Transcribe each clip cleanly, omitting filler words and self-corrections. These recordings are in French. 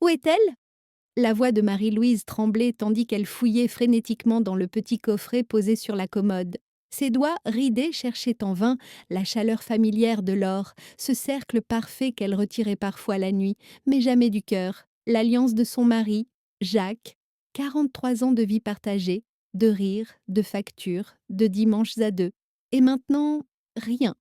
Où est-elle? La voix de Marie-Louise tremblait tandis qu'elle fouillait frénétiquement dans le petit coffret posé sur la commode. Ses doigts ridés cherchaient en vain la chaleur familière de l'or, ce cercle parfait qu'elle retirait parfois la nuit, mais jamais du cœur, l'alliance de son mari, Jacques, 43 ans de vie partagée, de rires, de factures, de dimanches à deux. Et maintenant, rien.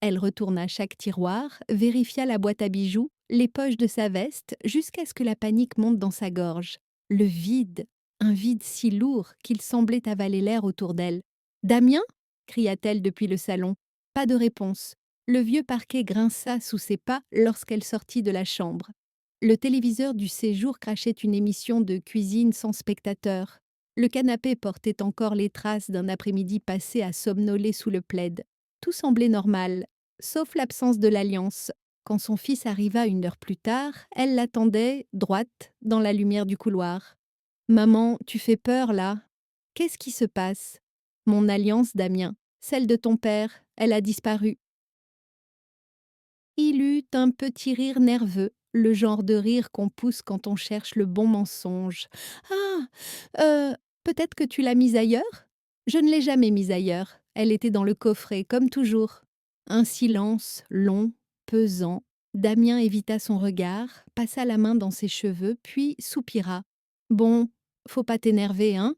Elle retourna chaque tiroir, vérifia la boîte à bijoux, les poches de sa veste, jusqu'à ce que la panique monte dans sa gorge. Le vide, un vide si lourd qu'il semblait avaler l'air autour d'elle. Damien? Cria-t-elle depuis le salon. Pas de réponse. Le vieux parquet grinça sous ses pas lorsqu'elle sortit de la chambre. Le téléviseur du séjour crachait une émission de cuisine sans spectateurs. Le canapé portait encore les traces d'un après-midi passé à somnoler sous le plaid. Tout semblait normal, sauf l'absence de l'alliance. Quand son fils arriva 1 heure plus tard, elle l'attendait, droite, dans la lumière du couloir. Maman, tu fais peur, là. Qu'est-ce qui se passe? Mon alliance, Damien. Celle de ton père, elle a disparu. Il eut un petit rire nerveux, le genre de rire qu'on pousse quand on cherche le bon mensonge. Ah, euh, peut-être que tu l'as mise ailleurs? Je ne l'ai jamais mise ailleurs. Elle était dans le coffret, comme toujours. Un silence long, pesant. Damien évita son regard, passa la main dans ses cheveux, puis soupira. Bon, faut pas t'énerver, hein?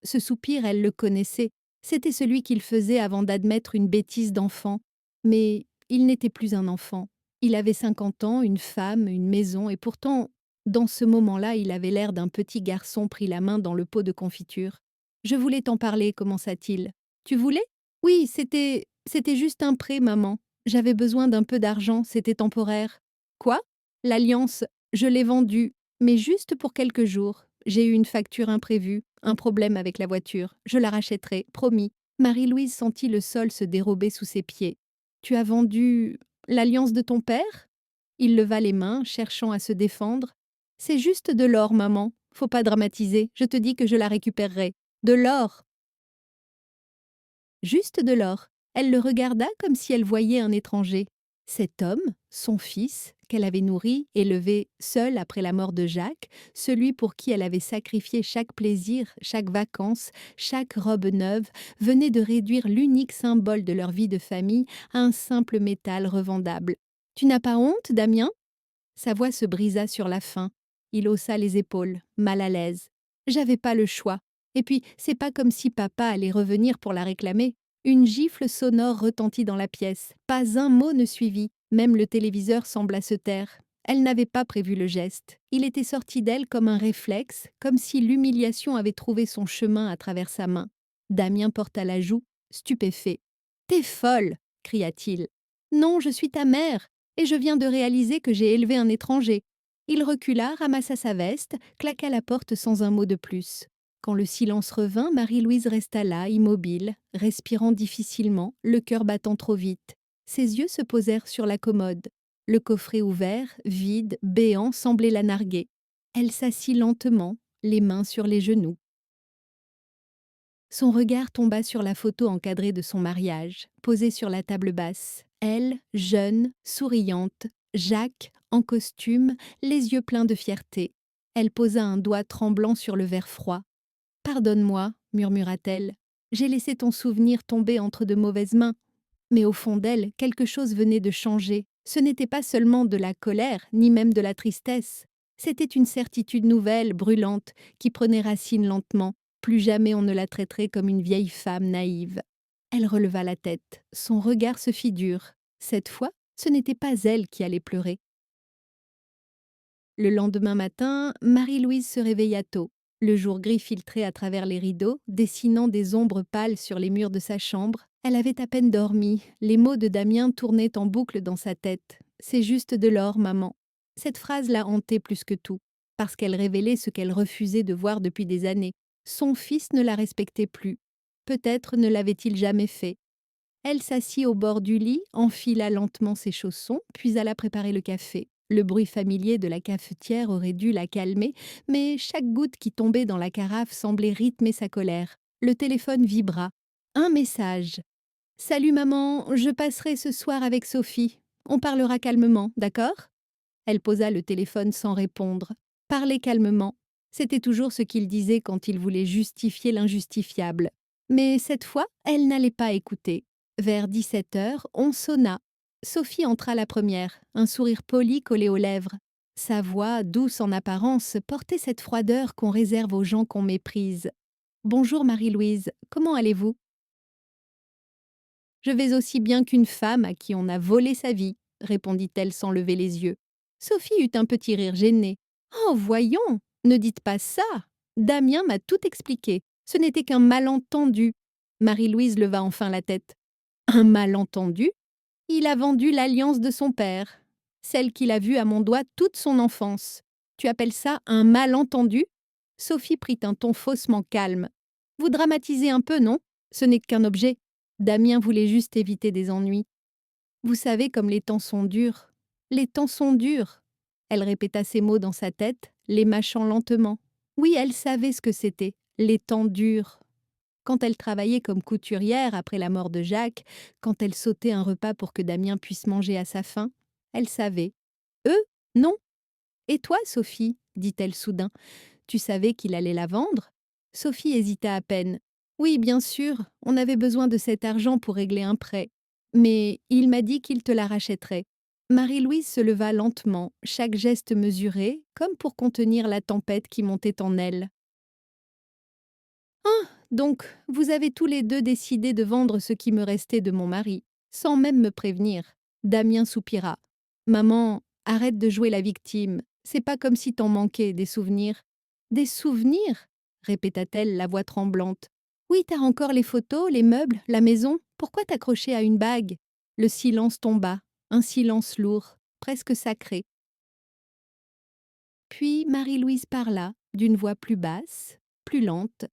Ce soupir, elle le connaissait. C'était celui qu'il faisait avant d'admettre une bêtise d'enfant. Mais il n'était plus un enfant. Il avait 50 ans, une femme, une maison, et pourtant, dans ce moment-là, il avait l'air d'un petit garçon pris la main dans le pot de confiture. Je voulais t'en parler, commença-t-il. Tu voulais? Oui, c'était juste un prêt, maman. J'avais besoin d'un peu d'argent, c'était temporaire. Quoi? L'alliance, je l'ai vendue, mais juste pour quelques jours. J'ai eu une facture imprévue, un problème avec la voiture. Je la rachèterai, promis. Marie-Louise sentit le sol se dérober sous ses pieds. Tu as vendu l'alliance de ton père? Il leva les mains, cherchant à se défendre. C'est juste de l'or, maman. Faut pas dramatiser. Je te dis que je la récupérerai. De l'or. Juste de l'or. Elle le regarda comme si elle voyait un étranger. Cet homme, son fils, qu'elle avait nourri, élevé seul après la mort de Jacques, celui pour qui elle avait sacrifié chaque plaisir, chaque vacances, chaque robe neuve, venait de réduire l'unique symbole de leur vie de famille à un simple métal revendable. Tu n'as pas honte, Damien? Sa voix se brisa sur la fin. Il haussa les épaules, mal à l'aise. J'avais pas le choix. Et puis, c'est pas comme si papa allait revenir pour la réclamer. Une gifle sonore retentit dans la pièce. Pas un mot ne suivit. Même le téléviseur sembla se taire. Elle n'avait pas prévu le geste. Il était sorti d'elle comme un réflexe, comme si l'humiliation avait trouvé son chemin à travers sa main. Damien porta la joue, stupéfait. T'es folle, cria-t-il. Non, je suis ta mère, et je viens de réaliser que j'ai élevé un étranger. Il recula, ramassa sa veste, claqua la porte sans un mot de plus. Quand le silence revint, Marie-Louise resta là, immobile, respirant difficilement, le cœur battant trop vite. Ses yeux se posèrent sur la commode. Le coffret ouvert, vide, béant, semblait la narguer. Elle s'assit lentement, les mains sur les genoux. Son regard tomba sur la photo encadrée de son mariage, posée sur la table basse. Elle, jeune, souriante, Jacques, en costume, les yeux pleins de fierté. Elle posa un doigt tremblant sur le verre froid. Pardonne-moi, murmura-t-elle. J'ai laissé ton souvenir tomber entre de mauvaises mains. Mais au fond d'elle, quelque chose venait de changer. Ce n'était pas seulement de la colère, ni même de la tristesse. C'était une certitude nouvelle, brûlante, qui prenait racine lentement. Plus jamais on ne la traiterait comme une vieille femme naïve. Elle releva la tête. Son regard se fit dur. Cette fois, ce n'était pas elle qui allait pleurer. Le lendemain matin, Marie-Louise se réveilla tôt. Le jour gris filtrait à travers les rideaux, dessinant des ombres pâles sur les murs de sa chambre. Elle avait à peine dormi. Les mots de Damien tournaient en boucle dans sa tête. « C'est juste de l'or, maman ». Cette phrase la hantait plus que tout, parce qu'elle révélait ce qu'elle refusait de voir depuis des années. Son fils ne la respectait plus. Peut-être ne l'avait-il jamais fait. Elle s'assit au bord du lit, enfila lentement ses chaussons, puis alla préparer le café. Le bruit familier de la cafetière aurait dû la calmer, mais chaque goutte qui tombait dans la carafe semblait rythmer sa colère. Le téléphone vibra. Un message. « Salut maman, je passerai ce soir avec Sophie. On parlera calmement, d'accord ?» Elle posa le téléphone sans répondre. Parlez calmement. C'était toujours ce qu'il disait quand il voulait justifier l'injustifiable. Mais cette fois, elle n'allait pas écouter. Vers 17 heures, on sonna. Sophie entra la première, un sourire poli collé aux lèvres. Sa voix, douce en apparence, portait cette froideur qu'on réserve aux gens qu'on méprise. Bonjour Marie-Louise, comment allez-vous? Je vais aussi bien qu'une femme à qui on a volé sa vie, répondit-elle sans lever les yeux. Sophie eut un petit rire gêné. Oh, voyons, ne dites pas ça. Damien m'a tout expliqué. Ce n'était qu'un malentendu. Marie-Louise leva enfin la tête. Un malentendu? Il a vendu l'alliance de son père, celle qu'il a vue à mon doigt toute son enfance. Tu appelles ça un malentendu? Sophie prit un ton faussement calme. Vous dramatisez un peu, non? Ce n'est qu'un objet. Damien voulait juste éviter des ennuis. Vous savez comme les temps sont durs. Les temps sont durs. Elle répéta ces mots dans sa tête, les mâchant lentement. Oui, elle savait ce que c'était, les temps durs. Quand elle travaillait comme couturière après la mort de Jacques, quand elle sautait un repas pour que Damien puisse manger à sa faim, elle savait. Eux, non. Et toi, Sophie, dit-elle soudain, tu savais qu'il allait la vendre? Sophie hésita à peine. Oui, bien sûr, on avait besoin de cet argent pour régler un prêt. Mais il m'a dit qu'il te la rachèterait. Marie-Louise se leva lentement, chaque geste mesuré, comme pour contenir la tempête qui montait en elle. Ah, donc, vous avez tous les deux décidé de vendre ce qui me restait de mon mari, sans même me prévenir. Damien soupira. Maman, arrête de jouer la victime. C'est pas comme si t'en manquais des souvenirs. Des souvenirs? Répéta-t-elle, la voix tremblante. Oui, t'as encore les photos, les meubles, la maison. Pourquoi t'accrocher à une bague? Le silence tomba, un silence lourd, presque sacré. Puis Marie-Louise parla, d'une voix plus basse, plus lente,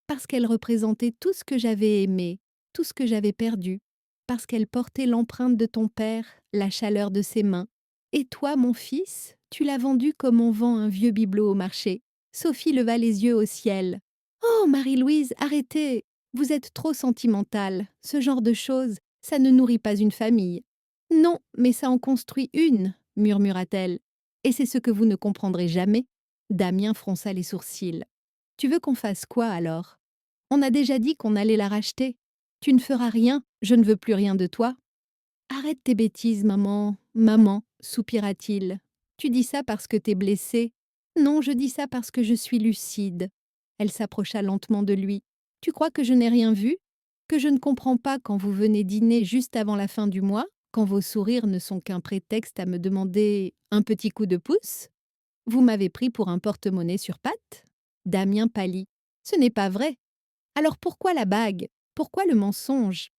parce qu'elle représentait tout ce que j'avais aimé, tout ce que j'avais perdu, parce qu'elle portait l'empreinte de ton père, la chaleur de ses mains. Et toi, mon fils, tu l'as vendu comme on vend un vieux bibelot au marché. Sophie leva les yeux au ciel. Oh, Marie-Louise, arrêtez. Vous êtes trop sentimentale. Ce genre de choses, ça ne nourrit pas une famille. Non, mais ça en construit une, murmura-t-elle. Et c'est ce que vous ne comprendrez jamais. Damien fronça les sourcils. Tu veux qu'on fasse quoi alors? On a déjà dit qu'on allait la racheter. Tu ne feras rien, je ne veux plus rien de toi. Arrête tes bêtises, maman, maman, soupira-t-il. Tu dis ça parce que t'es blessée. Non, je dis ça parce que je suis lucide. Elle s'approcha lentement de lui. Tu crois que je n'ai rien vu? Que je ne comprends pas quand vous venez dîner juste avant la fin du mois, quand vos sourires ne sont qu'un prétexte à me demander un petit coup de pouce? Vous m'avez pris pour un porte-monnaie sur pattes? Damien pâlit. Ce n'est pas vrai. Alors pourquoi la bague? Pourquoi le mensonge?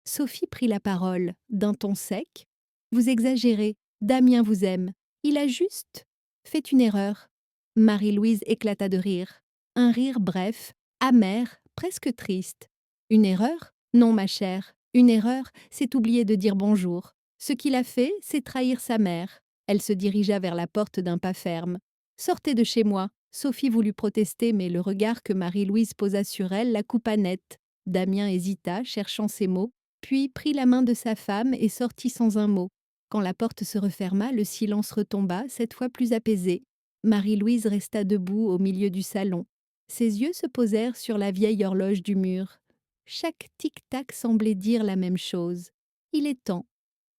Sophie prit la parole, d'un ton sec. Vous exagérez, Damien vous aime. Il a juste fait une erreur. Marie-Louise éclata de rire. Un rire bref, amer, presque triste. Une erreur? Non, ma chère. Une erreur, c'est oublier de dire bonjour. Ce qu'il a fait, c'est trahir sa mère. Elle se dirigea vers la porte d'un pas ferme. Sortez de chez moi. Sophie voulut protester, mais le regard que Marie-Louise posa sur elle la coupa net. Damien hésita, cherchant ses mots, puis prit la main de sa femme et sortit sans un mot. Quand la porte se referma, le silence retomba, cette fois plus apaisé. Marie-Louise resta debout au milieu du salon. Ses yeux se posèrent sur la vieille horloge du mur. Chaque tic-tac semblait dire la même chose. Il est temps.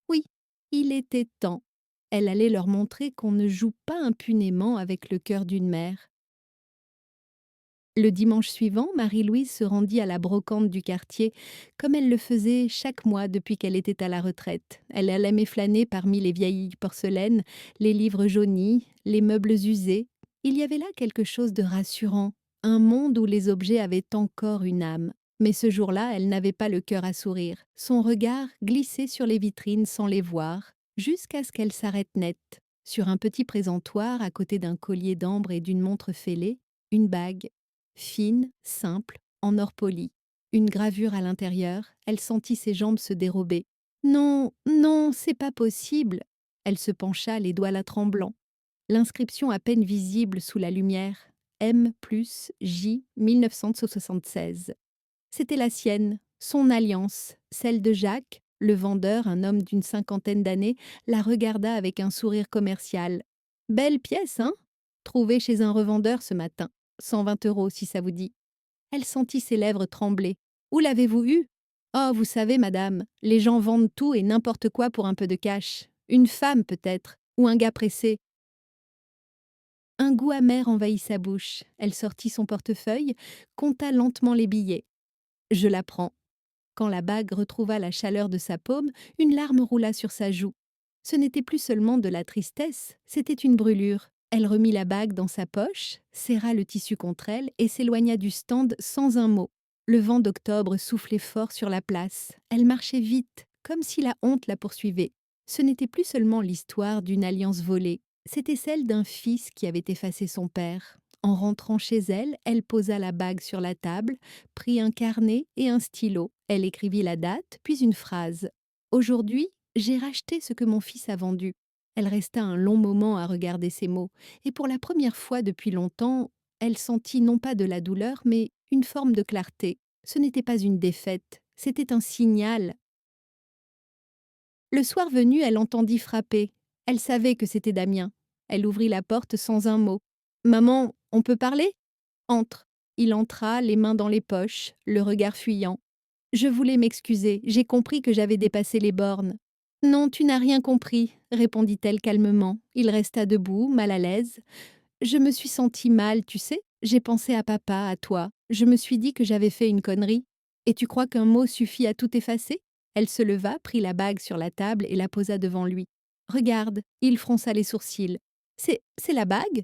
Oui, il était temps. Elle allait leur montrer qu'on ne joue pas impunément avec le cœur d'une mère. Le dimanche suivant, Marie-Louise se rendit à la brocante du quartier, comme elle le faisait chaque mois depuis qu'elle était à la retraite. Elle allait flâner parmi les vieilles porcelaines, les livres jaunis, les meubles usés. Il y avait là quelque chose de rassurant, un monde où les objets avaient encore une âme. Mais ce jour-là, elle n'avait pas le cœur à sourire. Son regard glissait sur les vitrines sans les voir, jusqu'à ce qu'elle s'arrête net. Sur un petit présentoir, à côté d'un collier d'ambre et d'une montre fêlée, une bague. Fine, simple, en or poli. Une gravure à l'intérieur, elle sentit ses jambes se dérober. Non, non, c'est pas possible. Elle se pencha, les doigts la tremblants. L'inscription à peine visible sous la lumière. M plus J 1976. C'était la sienne, son alliance, celle de Jacques. Le vendeur, un homme d'une cinquantaine d'années, la regarda avec un sourire commercial. Belle pièce, hein? Trouvée chez un revendeur ce matin. 120 € si ça vous dit. Elle sentit ses lèvres trembler. Où l'avez-vous eue? Oh, vous savez, madame, les gens vendent tout et n'importe quoi pour un peu de cash. Une femme, peut-être, ou un gars pressé. Un goût amer envahit sa bouche. Elle sortit son portefeuille, compta lentement les billets. Je la prends. Quand la bague retrouva la chaleur de sa paume, une larme roula sur sa joue. Ce n'était plus seulement de la tristesse, c'était une brûlure. Elle remit la bague dans sa poche, serra le tissu contre elle et s'éloigna du stand sans un mot. Le vent d'octobre soufflait fort sur la place. Elle marchait vite, comme si la honte la poursuivait. Ce n'était plus seulement l'histoire d'une alliance volée, c'était celle d'un fils qui avait effacé son père. En rentrant chez elle, elle posa la bague sur la table, prit un carnet et un stylo. Elle écrivit la date, puis une phrase. Aujourd'hui, j'ai racheté ce que mon fils a vendu. Elle resta un long moment à regarder ces mots, et pour la première fois depuis longtemps, elle sentit non pas de la douleur, mais une forme de clarté. Ce n'était pas une défaite, c'était un signal. Le soir venu, elle entendit frapper. Elle savait que c'était Damien. Elle ouvrit la porte sans un mot. Maman, on peut parler? Entre. Il entra, les mains dans les poches, le regard fuyant. Je voulais m'excuser, j'ai compris que j'avais dépassé les bornes. Non, tu n'as rien compris, répondit-elle calmement. Il resta debout, mal à l'aise. Je me suis sentie mal, tu sais. J'ai pensé à papa, à toi. Je me suis dit que j'avais fait une connerie. Et tu crois qu'un mot suffit à tout effacer? Elle se leva, prit la bague sur la table et la posa devant lui. Regarde, il fronça les sourcils. C'est la bague?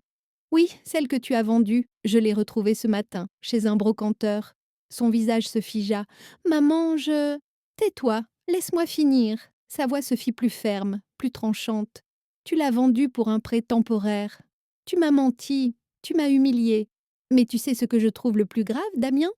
Oui, celle que tu as vendue. Je l'ai retrouvée ce matin, chez un brocanteur. Son visage se figea. Maman, je. Tais-toi, laisse-moi finir. Sa voix se fit plus ferme, plus tranchante. Tu l'as vendue pour un prêt temporaire. Tu m'as menti, tu m'as humiliée. Mais tu sais ce que je trouve le plus grave, Damien?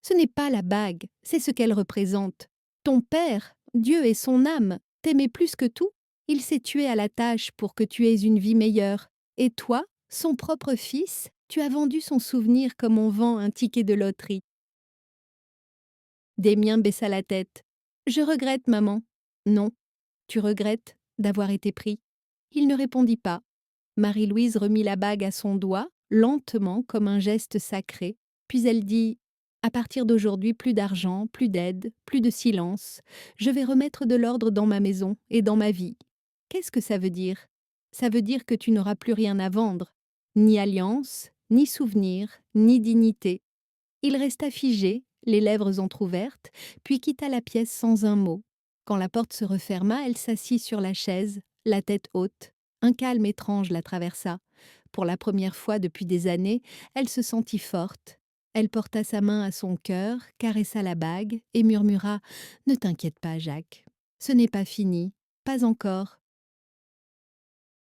Ce n'est pas la bague, c'est ce qu'elle représente. Ton père, Dieu et son âme, t'aimaient plus que tout. Il s'est tué à la tâche pour que tu aies une vie meilleure. Et toi, son propre fils, tu as vendu son souvenir comme on vend un ticket de loterie. Damien baissa la tête. Je regrette, maman. Non, tu regrettes d'avoir été pris. Il ne répondit pas. Marie-Louise remit la bague à son doigt, lentement, comme un geste sacré, puis elle dit « À partir d'aujourd'hui, plus d'argent, plus d'aide, plus de silence. Je vais remettre de l'ordre dans ma maison et dans ma vie. » Qu'est-ce que ça veut dire? Ça veut dire que tu n'auras plus rien à vendre. Ni alliance, ni souvenir, ni dignité. Il resta figé, les lèvres entr'ouvertes, puis quitta la pièce sans un mot. Quand la porte se referma, elle s'assit sur la chaise, la tête haute. Un calme étrange la traversa. Pour la première fois depuis des années, elle se sentit forte. Elle porta sa main à son cœur, caressa la bague et murmura « Ne t'inquiète pas, Jacques. Ce n'est pas fini. Pas encore. »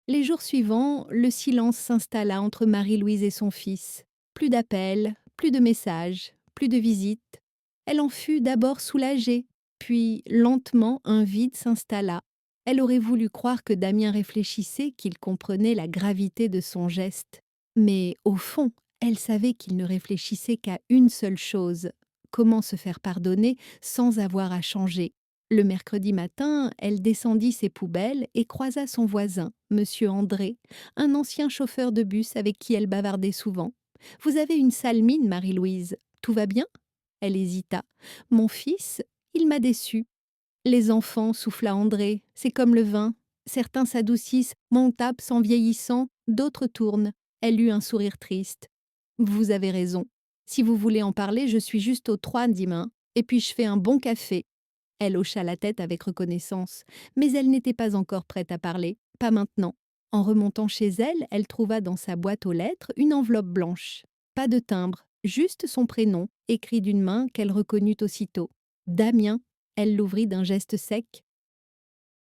Les jours suivants, le silence s'installa entre Marie-Louise et son fils. Plus d'appels, plus de messages, plus de visites. Elle en fut d'abord soulagée, puis lentement un vide s'installa. Elle aurait voulu croire que Damien réfléchissait, qu'il comprenait la gravité de son geste. Mais au fond, elle savait qu'il ne réfléchissait qu'à une seule chose: comment se faire pardonner sans avoir à changer. Le mercredi matin, elle descendit ses poubelles et croisa son voisin, monsieur André, un ancien chauffeur de bus avec qui elle bavardait souvent. « Vous avez une sale mine, Marie-Louise. Tout va bien ?» Elle hésita. « Mon fils, il m'a déçue. » Les enfants, souffla André, c'est comme le vin. Certains s'adoucissent, montables en vieillissant, d'autres tournent. Elle eut un sourire triste. « Vous avez raison. Si vous voulez en parler, je suis juste aux 3 demain, et puis je fais un bon café. » Elle hocha la tête avec reconnaissance, mais elle n'était pas encore prête à parler, pas maintenant. En remontant chez elle, elle trouva dans sa boîte aux lettres une enveloppe blanche. Pas de timbre, juste son prénom, écrit d'une main qu'elle reconnut aussitôt. Damien. Elle l'ouvrit d'un geste sec.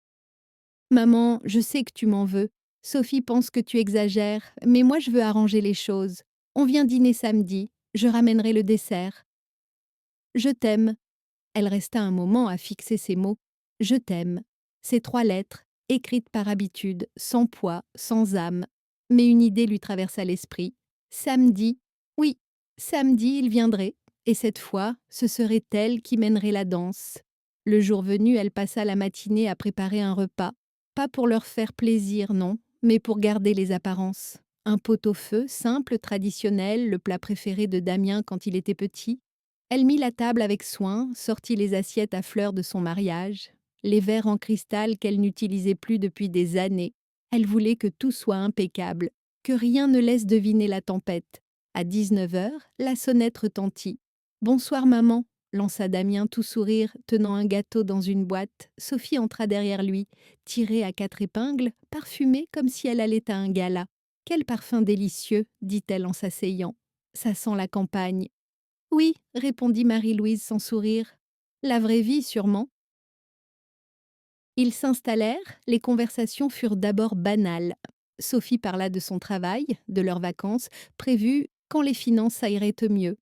« Maman, je sais que tu m'en veux. Sophie pense que tu exagères, mais moi je veux arranger les choses. On vient dîner samedi, je ramènerai le dessert. Je t'aime. » Elle resta un moment à fixer ces mots. « Je t'aime. » Ces 3 lettres, écrites par habitude, sans poids, sans âme. Mais une idée lui traversa l'esprit. Samedi. Oui, samedi, il viendrait. Et cette fois, ce serait elle qui mènerait la danse. Le jour venu, elle passa la matinée à préparer un repas. Pas pour leur faire plaisir, non, mais pour garder les apparences. Un pot-au-feu, simple, traditionnel, le plat préféré de Damien quand il était petit. Elle mit la table avec soin, sortit les assiettes à fleurs de son mariage, les verres en cristal qu'elle n'utilisait plus depuis des années. Elle voulait que tout soit impeccable, que rien ne laisse deviner la tempête. À 19 heures, la sonnette retentit. « Bonsoir maman », lança Damien tout sourire, tenant un gâteau dans une boîte. Sophie entra derrière lui, tirée à 4 épingles, parfumée comme si elle allait à un gala. « Quel parfum délicieux !» dit-elle en s'asseyant. « Ça sent la campagne. » « Oui », répondit Marie-Louise sans sourire. « La vraie vie, sûrement. » Ils s'installèrent, les conversations furent d'abord banales. Sophie parla de son travail, de leurs vacances, prévues quand les finances iraient au mieux.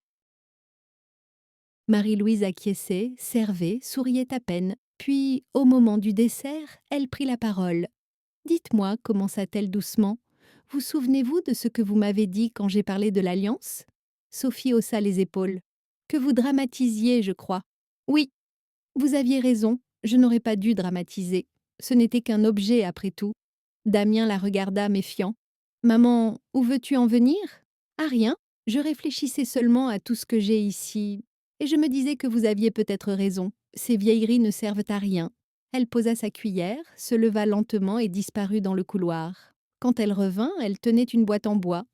Marie-Louise acquiesçait, servait, souriait à peine. Puis, au moment du dessert, elle prit la parole. « Dites-moi », commença-t-elle doucement, « vous souvenez-vous de ce que vous m'avez dit quand j'ai parlé de l'alliance ?» Sophie haussa les épaules. « Que vous dramatisiez, je crois. »« Oui, vous aviez raison, je n'aurais pas dû dramatiser. Ce n'était qu'un objet, après tout. » Damien la regarda méfiant. « Maman, où veux-tu en venir ?»« À rien, je réfléchissais seulement à tout ce que j'ai ici. Et je me disais que vous aviez peut-être raison. Ces vieilleries ne servent à rien. » Elle posa sa cuillère, se leva lentement et disparut dans le couloir. Quand elle revint, elle tenait une boîte en bois.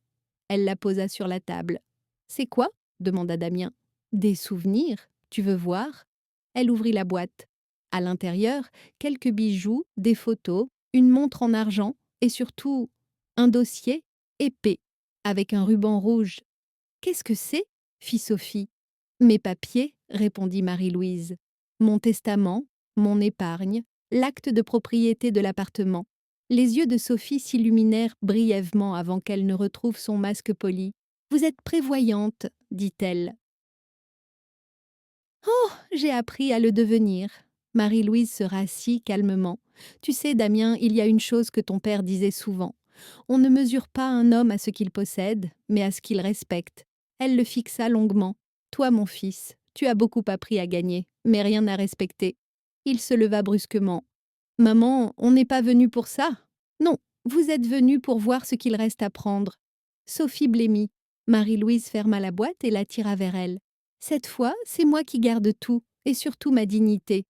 Elle la posa sur la table. « C'est quoi ?» demanda Damien. « Des souvenirs. Tu veux voir ?» Elle ouvrit la boîte. À l'intérieur, quelques bijoux, des photos, une montre en argent et surtout un dossier épais avec un ruban rouge. « Qu'est-ce que c'est ?» fit Sophie. « Mes papiers, » répondit Marie-Louise. « Mon testament, mon épargne, l'acte de propriété de l'appartement. » Les yeux de Sophie s'illuminèrent brièvement avant qu'elle ne retrouve son masque poli. « Vous êtes prévoyante, » dit-elle. « Oh, j'ai appris à le devenir. » Marie-Louise se rassit calmement. « Tu sais, Damien, il y a une chose que ton père disait souvent. On ne mesure pas un homme à ce qu'il possède, mais à ce qu'il respecte. » Elle le fixa longuement. « Toi, mon fils, tu as beaucoup appris à gagner, mais rien à respecter. » Il se leva brusquement. « Maman, on n'est pas venu pour ça. »« Non, vous êtes venu pour voir ce qu'il reste à prendre. » Sophie blêmit. Marie-Louise ferma la boîte et l'attira vers elle. « Cette fois, c'est moi qui garde tout, et surtout ma dignité. »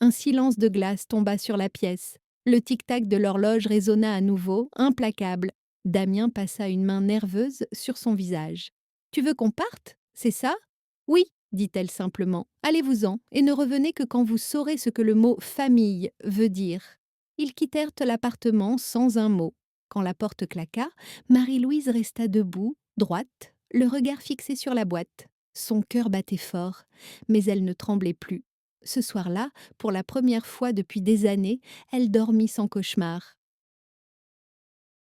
Un silence de glace tomba sur la pièce. Le tic-tac de l'horloge résonna à nouveau, implacable. Damien passa une main nerveuse sur son visage. « Tu veux qu'on parte, c'est ça ?»« Oui, » dit-elle simplement. « Allez-vous-en, et ne revenez que quand vous saurez ce que le mot « famille » veut dire. » Ils quittèrent l'appartement sans un mot. Quand la porte claqua, Marie-Louise resta debout, droite, le regard fixé sur la boîte. Son cœur battait fort, mais elle ne tremblait plus. Ce soir-là, pour la première fois depuis des années, elle dormit sans cauchemar.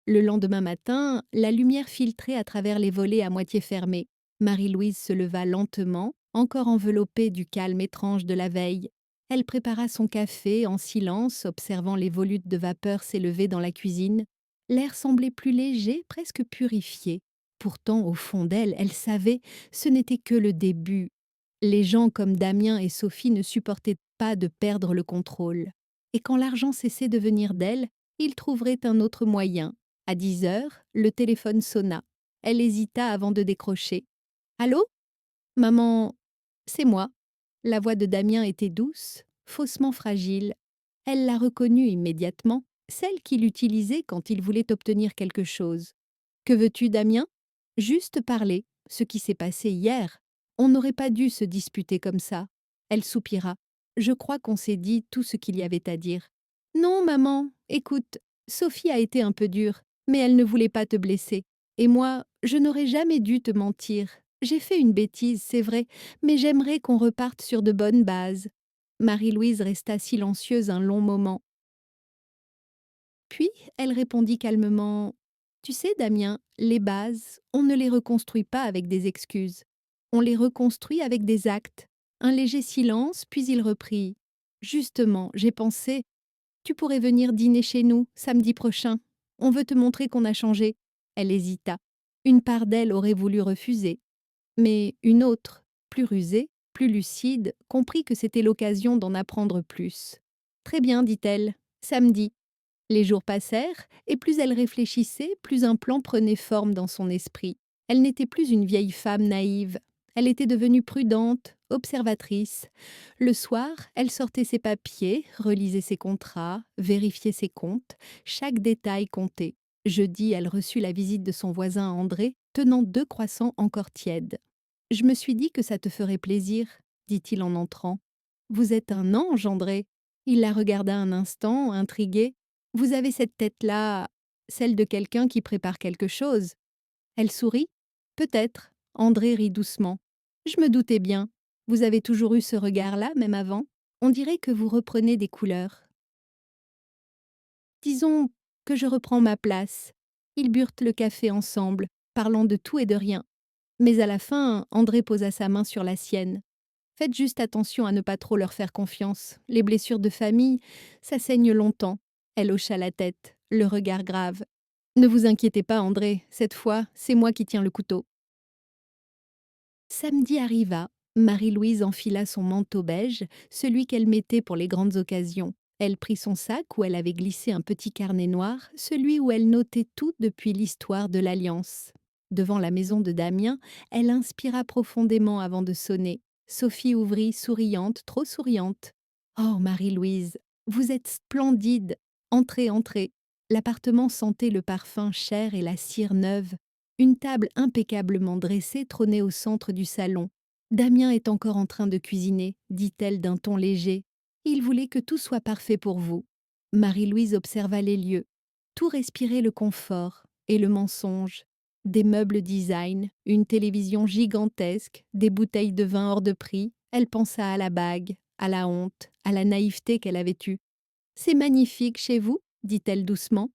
Le lendemain matin, la lumière filtrait à travers les volets à moitié fermés. Marie-Louise se leva lentement, encore enveloppée du calme étrange de la veille. Elle prépara son café en silence, observant les volutes de vapeur s'élever dans la cuisine. L'air semblait plus léger, presque purifié. Pourtant, au fond d'elle, elle savait, ce n'était que le début. Les gens comme Damien et Sophie ne supportaient pas de perdre le contrôle. Et quand l'argent cessait de venir d'elle, ils trouveraient un autre moyen. À 10 heures, le téléphone sonna. Elle hésita avant de décrocher. « Allô ? Maman, c'est moi. » La voix de Damien était douce, faussement fragile. Elle la reconnut immédiatement, celle qu'il utilisait quand il voulait obtenir quelque chose. « Que veux-tu, Damien ? » ?»« Juste parler, ce qui s'est passé hier. On n'aurait pas dû se disputer comme ça. » Elle soupira. « Je crois qu'on s'est dit tout ce qu'il y avait à dire. »« Non, maman, écoute, Sophie a été un peu dure, mais elle ne voulait pas te blesser. Et moi, je n'aurais jamais dû te mentir. J'ai fait une bêtise, c'est vrai, mais j'aimerais qu'on reparte sur de bonnes bases. » Marie-Louise resta silencieuse un long moment. Puis, elle répondit calmement. « Tu sais, Damien, les bases, on ne les reconstruit pas avec des excuses. On les reconstruit avec des actes. » Un léger silence, puis il reprit. « Justement, j'ai pensé, tu pourrais venir dîner chez nous, samedi prochain. On veut te montrer qu'on a changé. » Elle hésita. Une part d'elle aurait voulu refuser. Mais une autre, plus rusée, plus lucide, comprit que c'était l'occasion d'en apprendre plus. « Très bien, dit-elle. Samedi. » Les jours passèrent, et plus elle réfléchissait, plus un plan prenait forme dans son esprit. Elle n'était plus une vieille femme naïve. Elle était devenue prudente, observatrice. Le soir, elle sortait ses papiers, relisait ses contrats, vérifiait ses comptes. Chaque détail comptait. Jeudi, elle reçut la visite de son voisin André, tenant 2 croissants encore tièdes. Je me suis dit que ça te ferait plaisir, dit-il en entrant. Vous êtes un ange, André. Il la regarda un instant, intrigué. Vous avez cette tête-là, celle de quelqu'un qui prépare quelque chose. Elle sourit. Peut-être. André rit doucement. Je me doutais bien. Vous avez toujours eu ce regard-là, même avant. On dirait que vous reprenez des couleurs. Disons que je reprends ma place. Ils burent le café ensemble, parlant de tout et de rien. Mais à la fin, André posa sa main sur la sienne. Faites juste attention à ne pas trop leur faire confiance. Les blessures de famille, ça saigne longtemps. Elle hocha la tête, le regard grave. Ne vous inquiétez pas, André, cette fois, c'est moi qui tiens le couteau. Samedi arriva. Marie-Louise enfila son manteau beige, celui qu'elle mettait pour les grandes occasions. Elle prit son sac où elle avait glissé un petit carnet noir, celui où elle notait tout depuis l'histoire de l'Alliance. Devant la maison de Damien, elle inspira profondément avant de sonner. Sophie ouvrit, souriante, trop souriante. Oh, Marie-Louise, vous êtes splendide. Entrez, entrez. L'appartement sentait le parfum cher et la cire neuve. Une table impeccablement dressée trônait au centre du salon. Damien est encore en train de cuisiner, dit-elle d'un ton léger. Il voulait que tout soit parfait pour vous. Marie-Louise observa les lieux. Tout respirait le confort et le mensonge. Des meubles design, une télévision gigantesque, des bouteilles de vin hors de prix. Elle pensa à la bague, à la honte, à la naïveté qu'elle avait eue. C'est magnifique chez vous, dit-elle doucement.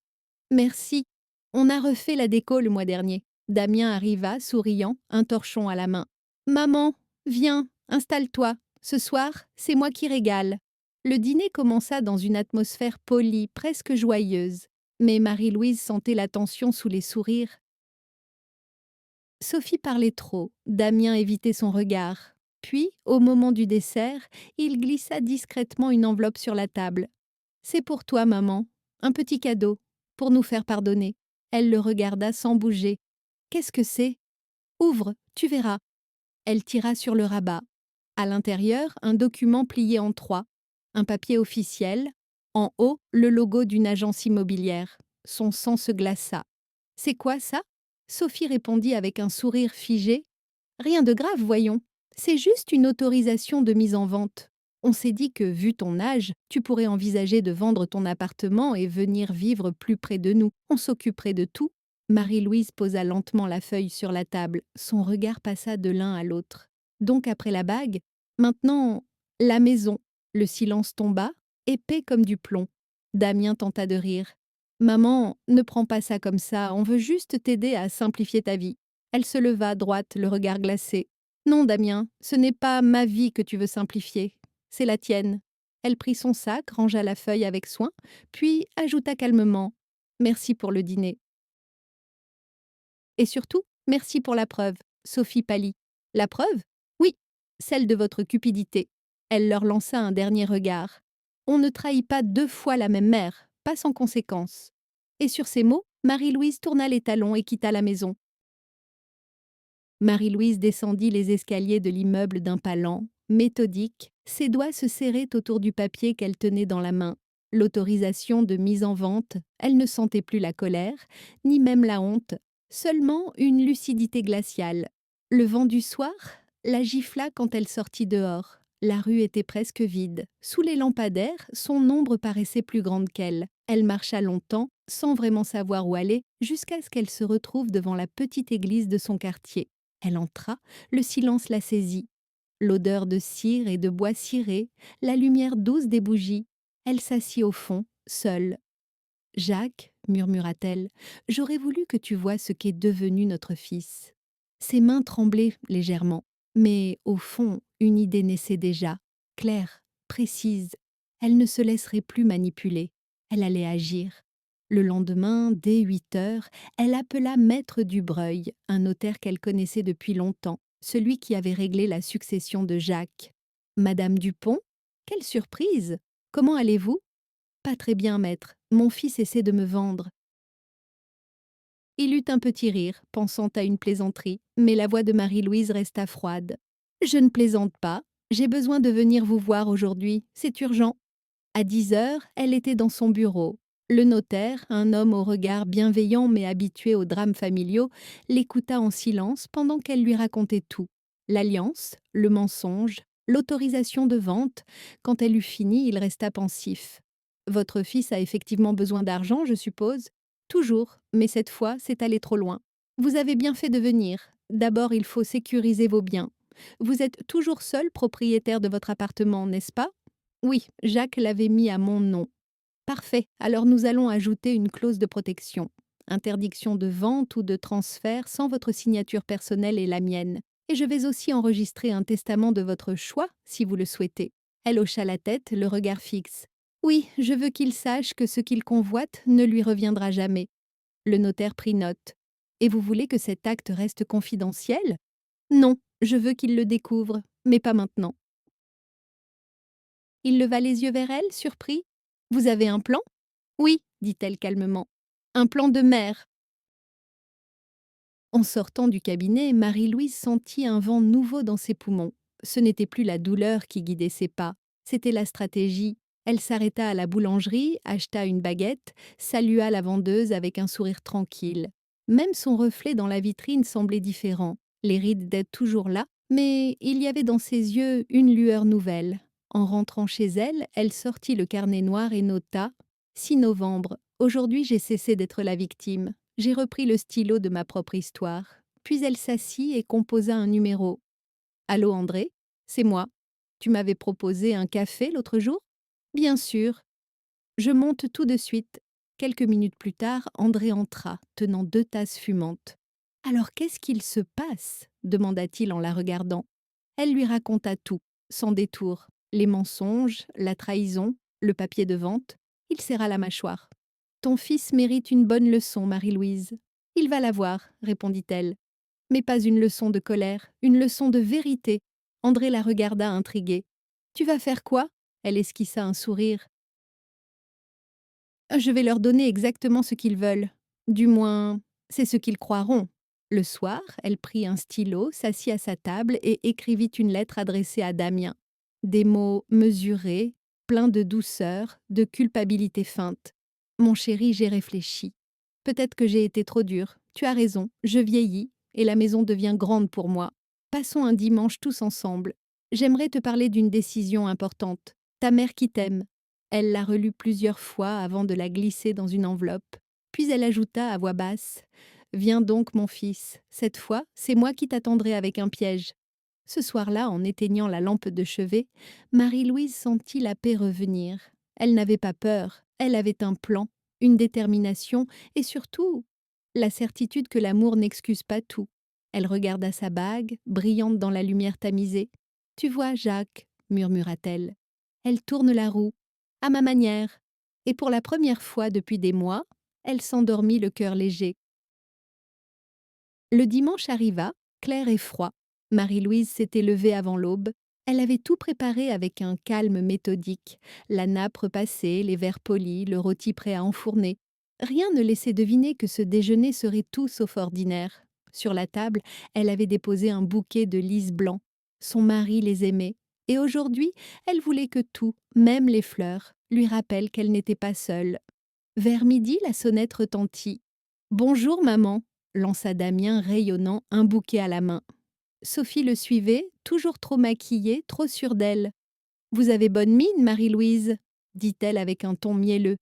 Merci. On a refait la déco le mois dernier. Damien arriva, souriant, un torchon à la main. Maman, viens, installe-toi. Ce soir, c'est moi qui régale. Le dîner commença dans une atmosphère polie, presque joyeuse. Mais Marie-Louise sentait la tension sous les sourires. Sophie parlait trop, Damien évitait son regard. Puis, au moment du dessert, il glissa discrètement une enveloppe sur la table. C'est pour toi, maman. Un petit cadeau, pour nous faire pardonner. Elle le regarda sans bouger. Qu'est-ce que c'est? Ouvre, tu verras. Elle tira sur le rabat. À l'intérieur, un document plié en 3. Un papier officiel. En haut, le logo d'une agence immobilière. Son sang se glaça. C'est quoi ça? Sophie répondit avec un sourire figé. Rien de grave, voyons. C'est juste une autorisation de mise en vente. On s'est dit que, vu ton âge, tu pourrais envisager de vendre ton appartement et venir vivre plus près de nous. On s'occuperait de tout. Marie-Louise posa lentement la feuille sur la table. Son regard passa de l'un à l'autre. Donc après la bague, maintenant, la maison. Le silence tomba, épais comme du plomb. Damien tenta de rire. Maman, ne prends pas ça comme ça, on veut juste t'aider à simplifier ta vie. Elle se leva droite, le regard glacé. Non, Damien, ce n'est pas ma vie que tu veux simplifier, c'est la tienne. Elle prit son sac, rangea la feuille avec soin, puis ajouta calmement. Merci pour le dîner. Et surtout, merci pour la preuve. Sophie pâlit. La preuve? Oui, celle de votre cupidité. Elle leur lança un dernier regard. On ne trahit pas 2 fois la même mère, pas sans conséquence. Et sur ces mots, Marie-Louise tourna les talons et quitta la maison. Marie-Louise descendit les escaliers de l'immeuble d'un pas lent, méthodique, ses doigts se serraient autour du papier qu'elle tenait dans la main. L'autorisation de mise en vente, elle ne sentait plus la colère, ni même la honte, seulement une lucidité glaciale. Le vent du soir la gifla quand elle sortit dehors. La rue était presque vide. Sous les lampadaires, son ombre paraissait plus grande qu'elle. Elle marcha longtemps, sans vraiment savoir où aller, jusqu'à ce qu'elle se retrouve devant la petite église de son quartier. Elle entra, le silence la saisit. L'odeur de cire et de bois ciré, la lumière douce des bougies. Elle s'assit au fond, seule. « Jacques, murmura-t-elle, j'aurais voulu que tu vois ce qu'est devenu notre fils. » Ses mains tremblaient légèrement, mais au fond, une idée naissait déjà, claire, précise. Elle ne se laisserait plus manipuler. Elle allait agir. Le lendemain, dès 8 heures, elle appela Maître Dubreuil, un notaire qu'elle connaissait depuis longtemps, celui qui avait réglé la succession de Jacques. « Madame Dupont? Quelle surprise! Comment allez-vous » Pas très bien, maître. Mon fils essaie de me vendre. Il eut un petit rire, pensant à une plaisanterie, mais la voix de Marie-Louise resta froide. Je ne plaisante pas. J'ai besoin de venir vous voir aujourd'hui. C'est urgent. À 10 heures, elle était dans son bureau. Le notaire, un homme au regard bienveillant mais habitué aux drames familiaux, l'écouta en silence pendant qu'elle lui racontait tout. L'alliance, le mensonge, l'autorisation de vente. Quand elle eut fini, il resta pensif. Votre fils a effectivement besoin d'argent, je suppose? Toujours, mais cette fois, c'est allé trop loin. Vous avez bien fait de venir. D'abord, il faut sécuriser vos biens. Vous êtes toujours seul propriétaire de votre appartement, n'est-ce pas? Oui, Jacques l'avait mis à mon nom. Parfait, alors nous allons ajouter une clause de protection. Interdiction de vente ou de transfert sans votre signature personnelle et la mienne. Et je vais aussi enregistrer un testament de votre choix, si vous le souhaitez. Elle hocha la tête, le regard fixe. Oui, je veux qu'il sache que ce qu'il convoite ne lui reviendra jamais. Le notaire prit note. Et vous voulez que cet acte reste confidentiel? Non, je veux qu'il le découvre, mais pas maintenant. Il leva les yeux vers elle, surpris. Vous avez un plan? Oui, dit-elle calmement. Un plan de mère. En sortant du cabinet, Marie-Louise sentit un vent nouveau dans ses poumons. Ce n'était plus la douleur qui guidait ses pas, c'était la stratégie. Elle s'arrêta à la boulangerie, acheta une baguette, salua la vendeuse avec un sourire tranquille. Même son reflet dans la vitrine semblait différent. Les rides étaient toujours là, mais il y avait dans ses yeux une lueur nouvelle. En rentrant chez elle, elle sortit le carnet noir et nota 6 novembre. Aujourd'hui, j'ai cessé d'être la victime. J'ai repris le stylo de ma propre histoire. Puis elle s'assit et composa un numéro. Allô André? C'est moi. Tu m'avais proposé un café l'autre jour? Bien sûr. Je monte tout de suite. Quelques minutes plus tard, André entra, tenant 2 tasses fumantes. Alors qu'est-ce qu'il se passe? Demanda-t-il en la regardant. Elle lui raconta tout, sans détour. Les mensonges, la trahison, le papier de vente. Il serra la mâchoire. Ton fils mérite une bonne leçon, Marie-Louise. Il va l'avoir, répondit-elle. Mais pas une leçon de colère, une leçon de vérité. André la regarda intrigué. Tu vas faire quoi? Elle esquissa un sourire. Je vais leur donner exactement ce qu'ils veulent. Du moins, c'est ce qu'ils croiront. Le soir, elle prit un stylo, s'assit à sa table et écrivit une lettre adressée à Damien. Des mots mesurés, pleins de douceur, de culpabilité feinte. Mon chéri, j'ai réfléchi. Peut-être que j'ai été trop dure. Tu as raison, je vieillis et la maison devient grande pour moi. Passons un dimanche tous ensemble. J'aimerais te parler d'une décision importante. Ta mère qui t'aime. Elle la relut plusieurs fois avant de la glisser dans une enveloppe. Puis elle ajouta à voix basse. Viens donc, mon fils. Cette fois, c'est moi qui t'attendrai avec un piège. Ce soir-là, en éteignant la lampe de chevet, Marie-Louise sentit la paix revenir. Elle n'avait pas peur, elle avait un plan, une détermination et surtout la certitude que l'amour n'excuse pas tout. Elle regarda sa bague, brillante dans la lumière tamisée. Tu vois, Jacques, murmura-t-elle. Elle tourne la roue, à ma manière. Et pour la première fois depuis des mois, elle s'endormit le cœur léger. Le dimanche arriva, clair et froid. Marie-Louise s'était levée avant l'aube. Elle avait tout préparé avec un calme méthodique. La nappe repassée, les verres polis, le rôti prêt à enfourner. Rien ne laissait deviner que ce déjeuner serait tout sauf ordinaire. Sur la table, elle avait déposé un bouquet de lys blancs. Son mari les aimait. Et aujourd'hui, elle voulait que tout, même les fleurs, lui rappelle qu'elle n'était pas seule. Vers midi, la sonnette retentit. Bonjour, maman, lança Damien, rayonnant, un bouquet à la main. Sophie le suivait, toujours trop maquillée, trop sûre d'elle. Vous avez bonne mine, Marie-Louise, dit-elle avec un ton mielleux.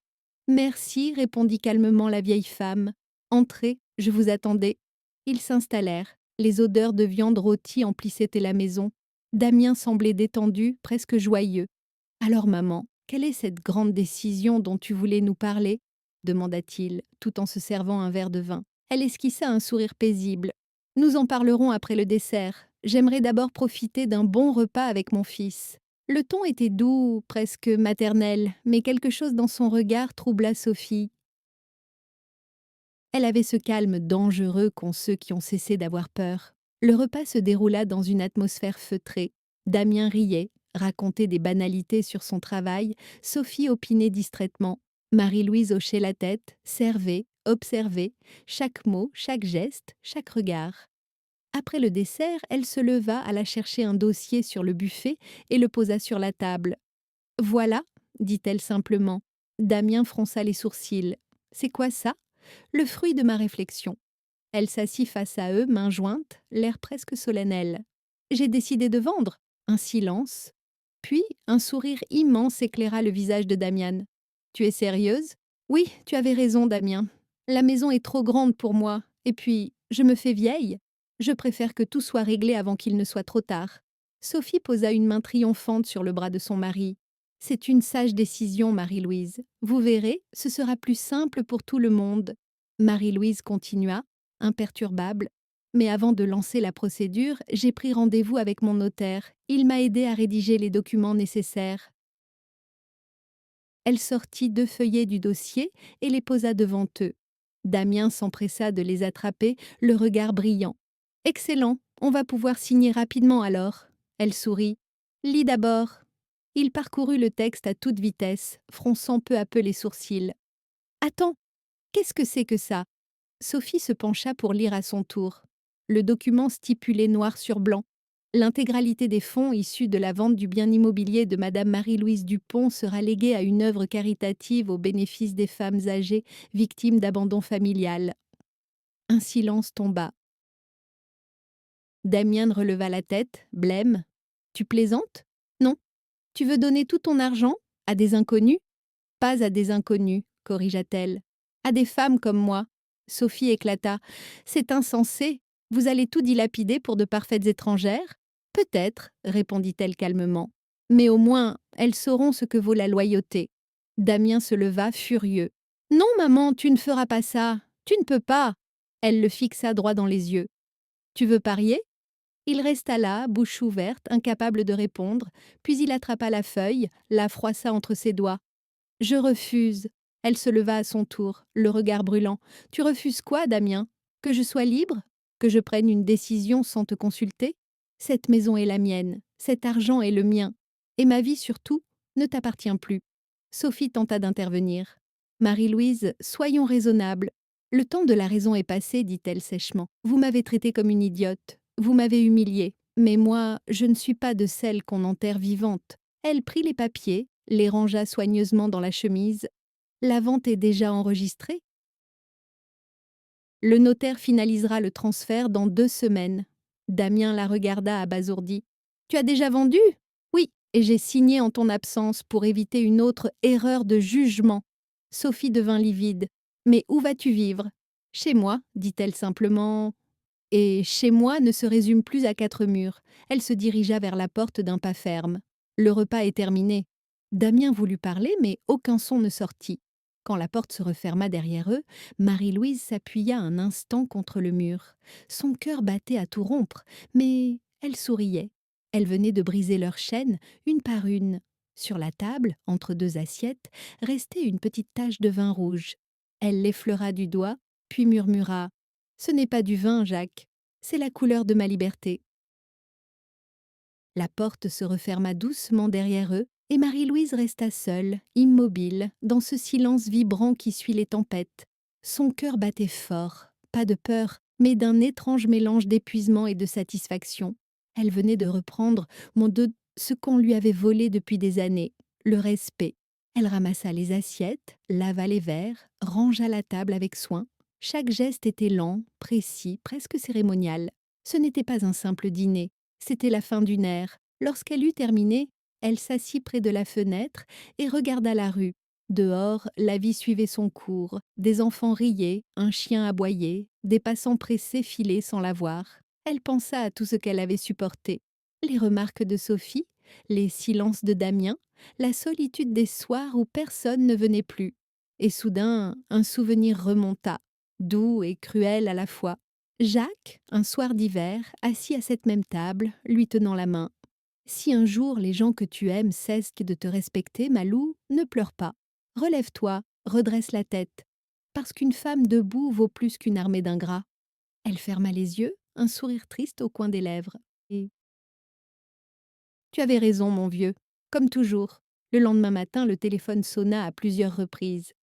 Merci, répondit calmement la vieille femme. Entrez, je vous attendais. Ils s'installèrent. Les odeurs de viande rôtie emplissaient la maison. Damien semblait détendu, presque joyeux. Alors, maman, quelle est cette grande décision dont tu voulais nous parler? Demanda-t-il, tout en se servant un verre de vin. Elle esquissa un sourire paisible. Nous en parlerons après le dessert. J'aimerais d'abord profiter d'un bon repas avec mon fils. Le ton était doux, presque maternel, mais quelque chose dans son regard troubla Sophie. Elle avait ce calme dangereux qu'ont ceux qui ont cessé d'avoir peur. Le repas se déroula dans une atmosphère feutrée. Damien riait, Raconter des banalités sur son travail, Sophie opinait distraitement. Marie-Louise hochait la tête, servait, observait, chaque mot, chaque geste, chaque regard. Après le dessert, elle se leva, alla chercher un dossier sur le buffet et le posa sur la table. Voilà, dit-elle simplement. Damien fronça les sourcils. C'est quoi ça? Le fruit de ma réflexion. Elle s'assit face à eux, mains jointes, l'air presque solennel. J'ai décidé de vendre. Un silence. Puis un sourire immense éclaira le visage de Damian. Tu es sérieuse? Oui, tu avais raison, Damien. La maison est trop grande pour moi. Et puis, je me fais vieille. Je préfère que tout soit réglé avant qu'il ne soit trop tard. Sophie posa une main triomphante sur le bras de son mari. C'est une sage décision, Marie-Louise. Vous verrez, ce sera plus simple pour tout le monde. Marie-Louise continua, imperturbable. Mais avant de lancer la procédure, j'ai pris rendez-vous avec mon notaire. Il m'a aidé à rédiger les documents nécessaires. Elle sortit 2 feuillets du dossier et les posa devant eux. Damien s'empressa de les attraper, le regard brillant. Excellent, on va pouvoir signer rapidement alors. Elle sourit. Lis d'abord. Il parcourut le texte à toute vitesse, fronçant peu à peu les sourcils. Attends, qu'est-ce que c'est que ça? Sophie se pencha pour lire à son tour. Le document stipulait noir sur blanc. L'intégralité des fonds issus de la vente du bien immobilier de Madame Marie-Louise Dupont sera léguée à une œuvre caritative au bénéfice des femmes âgées victimes d'abandon familial. Un silence tomba. Damiens releva la tête, blême. Tu plaisantes? Non. Tu veux donner tout ton argent? À des inconnus? Pas à des inconnus, corrigea-t-elle. À des femmes comme moi. Sophie éclata. C'est insensé. Vous allez tout dilapider pour de parfaites étrangères? Peut-être, répondit-elle calmement. Mais au moins, elles sauront ce que vaut la loyauté. Damien se leva, furieux. Non, maman, tu ne feras pas ça. Tu ne peux pas. Elle le fixa droit dans les yeux. Tu veux parier? Il resta là, bouche ouverte, incapable de répondre, puis il attrapa la feuille, la froissa entre ses doigts. Je refuse. Elle se leva à son tour, le regard brûlant. Tu refuses quoi, Damien? Que je sois libre? Que je prenne une décision sans te consulter? Cette maison est la mienne, cet argent est le mien, et ma vie surtout ne t'appartient plus. Sophie tenta d'intervenir. Marie-Louise, soyons raisonnables. Le temps de la raison est passé, dit-elle sèchement. Vous m'avez traitée comme une idiote. Vous m'avez humiliée. Mais moi, je ne suis pas de celles qu'on enterre vivantes. Elle prit les papiers, les rangea soigneusement dans la chemise. La vente est déjà enregistrée. Le notaire finalisera le transfert dans 2 semaines. Damien la regarda abasourdi. Tu as déjà vendu? Oui, et j'ai signé en ton absence pour éviter une autre erreur de jugement. Sophie devint livide. Mais où vas-tu vivre? Chez moi, dit-elle simplement. Et chez moi ne se résume plus à 4 murs. Elle se dirigea vers la porte d'un pas ferme. Le repas est terminé. Damien voulut parler, mais aucun son ne sortit. Quand la porte se referma derrière eux, Marie-Louise s'appuya un instant contre le mur. Son cœur battait à tout rompre, mais elle souriait. Elle venait de briser leur chaîne, une par une. Sur la table, entre 2 assiettes, restait une petite tache de vin rouge. Elle l'effleura du doigt, puis murmura « Ce n'est pas du vin, Jacques, c'est la couleur de ma liberté. » La porte se referma doucement derrière eux, et Marie-Louise resta seule, immobile, dans ce silence vibrant qui suit les tempêtes. Son cœur battait fort, pas de peur, mais d'un étrange mélange d'épuisement et de satisfaction. Elle venait de reprendre ce qu'on lui avait volé depuis des années, le respect. Elle ramassa les assiettes, lava les verres, rangea la table avec soin. Chaque geste était lent, précis, presque cérémonial. Ce n'était pas un simple dîner, c'était la fin d'une ère. Lorsqu'elle eut terminé, elle s'assit près de la fenêtre et regarda la rue. Dehors, la vie suivait son cours. Des enfants riaient, un chien aboyait, des passants pressés filaient sans la voir. Elle pensa à tout ce qu'elle avait supporté. Les remarques de Sophie, les silences de Damien, la solitude des soirs où personne ne venait plus. Et soudain, un souvenir remonta, doux et cruel à la fois. Jacques, un soir d'hiver, assis à cette même table, lui tenant la main. Si un jour les gens que tu aimes cessent de te respecter, Malou, ne pleure pas. Relève-toi, redresse la tête. Parce qu'une femme debout vaut plus qu'une armée d'ingrats. Elle ferma les yeux, un sourire triste au coin des lèvres. Et Tu avais raison, mon vieux. Comme toujours. Le lendemain matin, le téléphone sonna à plusieurs reprises.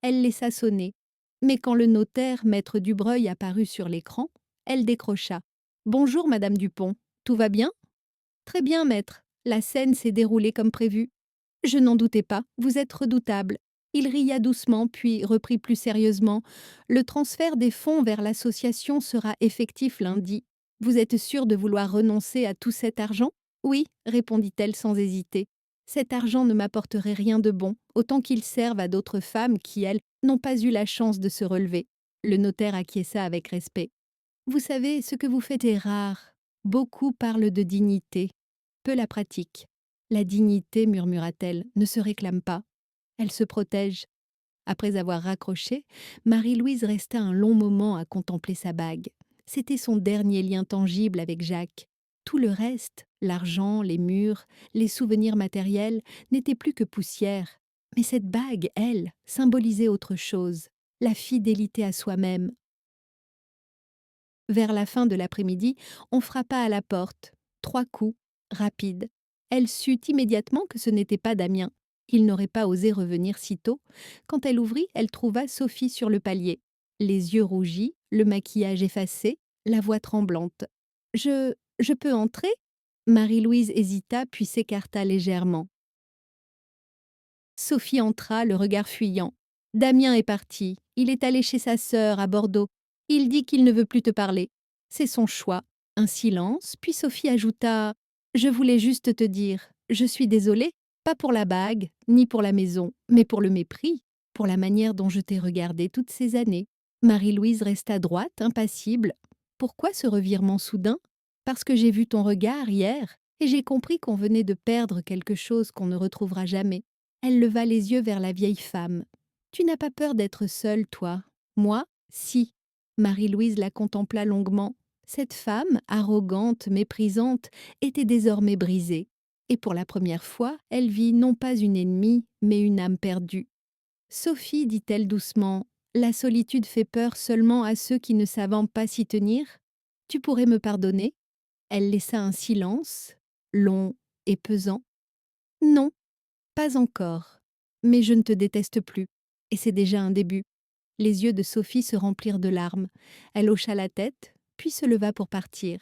Elle laissa sonner. Mais quand le notaire, maître Dubreuil, apparut sur l'écran, elle décrocha. Bonjour, madame Dupont. Tout va bien? Très bien, maître. La scène s'est déroulée comme prévu. Je n'en doutais pas, vous êtes redoutable. Il ria doucement, puis reprit plus sérieusement. Le transfert des fonds vers l'association sera effectif lundi. Vous êtes sûr de vouloir renoncer à tout cet argent? Oui, répondit-elle sans hésiter. Cet argent ne m'apporterait rien de bon, autant qu'il serve à d'autres femmes qui, elles, n'ont pas eu la chance de se relever. Le notaire acquiesça avec respect. Vous savez, ce que vous faites est rare. Beaucoup parlent de dignité, peu la pratiquent. La dignité, murmura-t-elle, ne se réclame pas. Elle se protège. Après avoir raccroché, Marie-Louise resta un long moment à contempler sa bague. C'était son dernier lien tangible avec Jacques. Tout le reste, l'argent, les murs, les souvenirs matériels, n'était plus que poussière. Mais cette bague, elle, symbolisait autre chose, la fidélité à soi-même. Vers la fin de l'après-midi, on frappa à la porte. 3 coups, rapides. Elle sut immédiatement que ce n'était pas Damien. Il n'aurait pas osé revenir si tôt. Quand elle ouvrit, elle trouva Sophie sur le palier. Les yeux rougis, le maquillage effacé, la voix tremblante. Je peux entrer ?» Marie-Louise hésita puis s'écarta légèrement. Sophie entra, le regard fuyant. Damien est parti. Il est allé chez sa sœur à Bordeaux. Il dit qu'il ne veut plus te parler. C'est son choix. Un silence, puis Sophie ajouta Je voulais juste te dire, je suis désolée, pas pour la bague, ni pour la maison, mais pour le mépris, pour la manière dont je t'ai regardée toutes ces années. Marie-Louise resta droite, impassible. Pourquoi ce revirement soudain? Parce que j'ai vu ton regard hier, et j'ai compris qu'on venait de perdre quelque chose qu'on ne retrouvera jamais. Elle leva les yeux vers la vieille femme. « Tu n'as pas peur d'être seule, toi? Moi, si. » Marie-Louise la contempla longuement. Cette femme, arrogante, méprisante, était désormais brisée. Et pour la première fois, elle vit non pas une ennemie, mais une âme perdue. « Sophie, dit-elle doucement, la solitude fait peur seulement à ceux qui ne savent pas s'y tenir. Tu pourrais me pardonner ?» Elle laissa un silence, long et pesant. « Non. Pas encore. Mais je ne te déteste plus. Et c'est déjà un début. » Les yeux de Sophie se remplirent de larmes. Elle hocha la tête, puis se leva pour partir.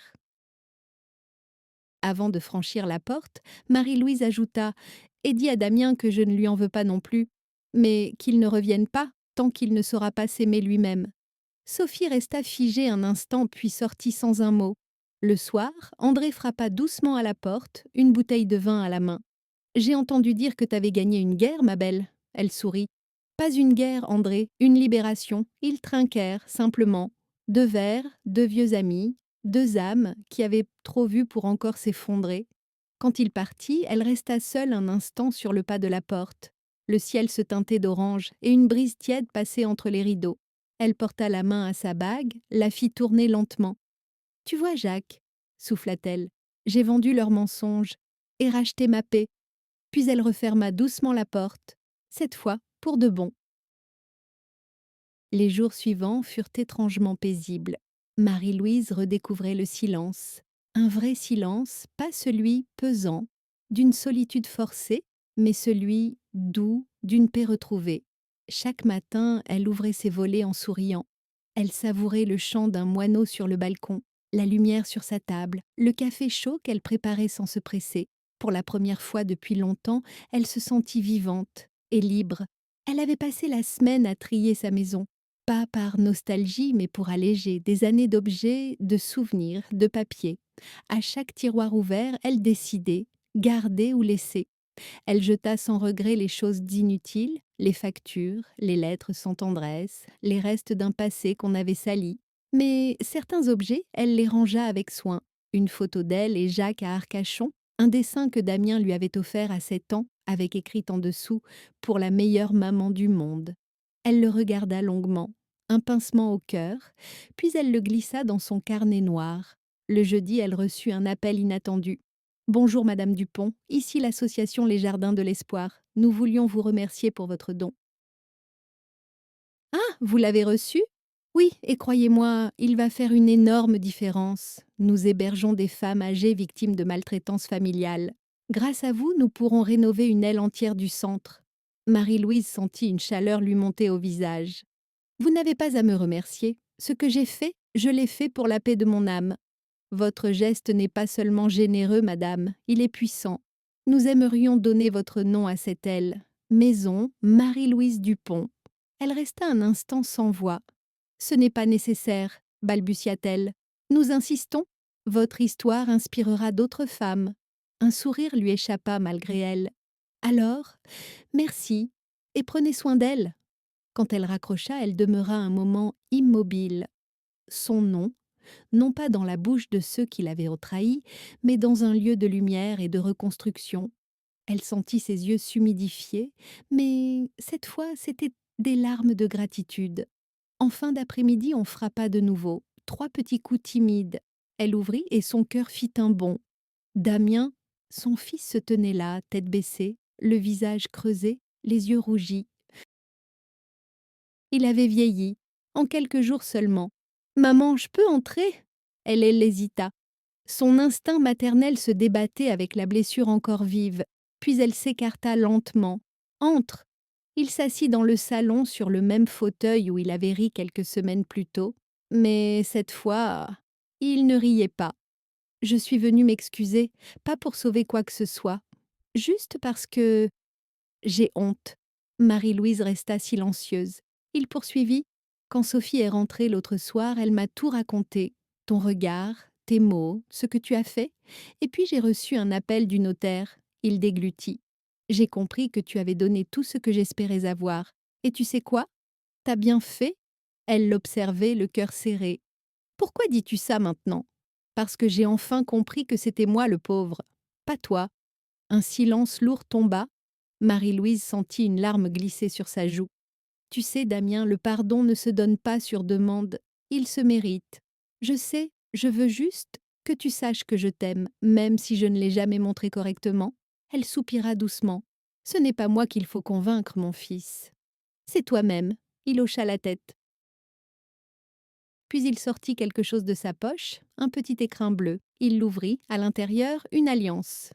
Avant de franchir la porte, Marie-Louise ajouta « Et dis à Damien que je ne lui en veux pas non plus, mais qu'il ne revienne pas tant qu'il ne saura pas s'aimer lui-même. » Sophie resta figée un instant puis sortit sans un mot. Le soir, André frappa doucement à la porte, une bouteille de vin à la main. « J'ai entendu dire que t'avais gagné une guerre, ma belle. » Elle sourit. « Pas une guerre, André, une libération. Ils trinquèrent, simplement. 2 verres, 2 vieux amis, 2 âmes qui avaient trop vu pour encore s'effondrer. » Quand il partit, elle resta seule un instant sur le pas de la porte. Le ciel se teintait d'orange et une brise tiède passait entre les rideaux. Elle porta la main à sa bague, la fit tourner lentement. « Tu vois, Jacques, » souffla-t-elle, « j'ai vendu leurs mensonges et racheté ma paix. » Puis elle referma doucement la porte, cette fois pour de bon. Les jours suivants furent étrangement paisibles. Marie-Louise redécouvrait le silence. Un vrai silence, pas celui pesant, d'une solitude forcée, mais celui doux, d'une paix retrouvée. Chaque matin, elle ouvrait ses volets en souriant. Elle savourait le chant d'un moineau sur le balcon, la lumière sur sa table, le café chaud qu'elle préparait sans se presser. Pour la première fois depuis longtemps, elle se sentit vivante et libre. Elle avait passé la semaine à trier sa maison, pas par nostalgie, mais pour alléger des années d'objets, de souvenirs, de papiers. À chaque tiroir ouvert, elle décidait, garder ou laisser. Elle jeta sans regret les choses inutiles, les factures, les lettres sans tendresse, les restes d'un passé qu'on avait sali. Mais certains objets, elle les rangea avec soin. Une photo d'elle et Jacques à Arcachon, un dessin que Damien lui avait offert à 7 ans, avec écrit en dessous « Pour la meilleure maman du monde ». Elle le regarda longuement, un pincement au cœur, puis elle le glissa dans son carnet noir. Le jeudi, elle reçut un appel inattendu. « Bonjour Madame Dupont, ici l'association Les Jardins de l'Espoir. Nous voulions vous remercier pour votre don. » « Ah, vous l'avez reçu ? Oui, et croyez-moi, il va faire une énorme différence. Nous hébergeons des femmes âgées victimes de maltraitance familiale. Grâce à vous, nous pourrons rénover une aile entière du centre. Marie-Louise sentit une chaleur lui monter au visage. Vous n'avez pas à me remercier. Ce que j'ai fait, je l'ai fait pour la paix de mon âme. Votre geste n'est pas seulement généreux, madame, il est puissant. Nous aimerions donner votre nom à cette aile. Maison Marie-Louise Dupont. Elle resta un instant sans voix. Ce n'est pas nécessaire, balbutia-t-elle. Nous insistons. Votre histoire inspirera d'autres femmes. Un sourire lui échappa malgré elle. Alors, merci, et prenez soin d'elle. Quand elle raccrocha, elle demeura un moment immobile. Son nom, non pas dans la bouche de ceux qui l'avaient trahi, mais dans un lieu de lumière et de reconstruction. Elle sentit ses yeux s'humidifier, mais cette fois c'étaient des larmes de gratitude. En fin d'après-midi, on frappa de nouveau, 3 petits coups timides. Elle ouvrit et son cœur fit un bond. Damien, son fils se tenait là, tête baissée, le visage creusé, les yeux rougis. Il avait vieilli, en quelques jours seulement. Maman, je peux entrer? Elle hésita. Son instinct maternel se débattait avec la blessure encore vive, puis elle s'écarta lentement. Entre. Il s'assit dans le salon sur le même fauteuil où il avait ri quelques semaines plus tôt. Mais cette fois, il ne riait pas. Je suis venue m'excuser, pas pour sauver quoi que ce soit, juste parce que j'ai honte. Marie-Louise resta silencieuse. Il poursuivit. Quand Sophie est rentrée l'autre soir, elle m'a tout raconté. Ton regard, tes mots, ce que tu as fait. Et puis j'ai reçu un appel du notaire. Il déglutit. J'ai compris que tu avais donné tout ce que j'espérais avoir. Et tu sais quoi? T'as bien fait? Elle l'observait, le cœur serré. Pourquoi dis-tu ça maintenant? Parce que j'ai enfin compris que c'était moi le pauvre, pas toi. Un silence lourd tomba. Marie-Louise sentit une larme glisser sur sa joue. Tu sais, Damien, le pardon ne se donne pas sur demande. Il se mérite. Je sais, je veux juste que tu saches que je t'aime, même si je ne l'ai jamais montré correctement. Elle soupira doucement. Ce n'est pas moi qu'il faut convaincre, mon fils. C'est toi-même. Il hocha la tête. Puis il sortit quelque chose de sa poche, un petit écrin bleu. Il l'ouvrit, à l'intérieur, une alliance.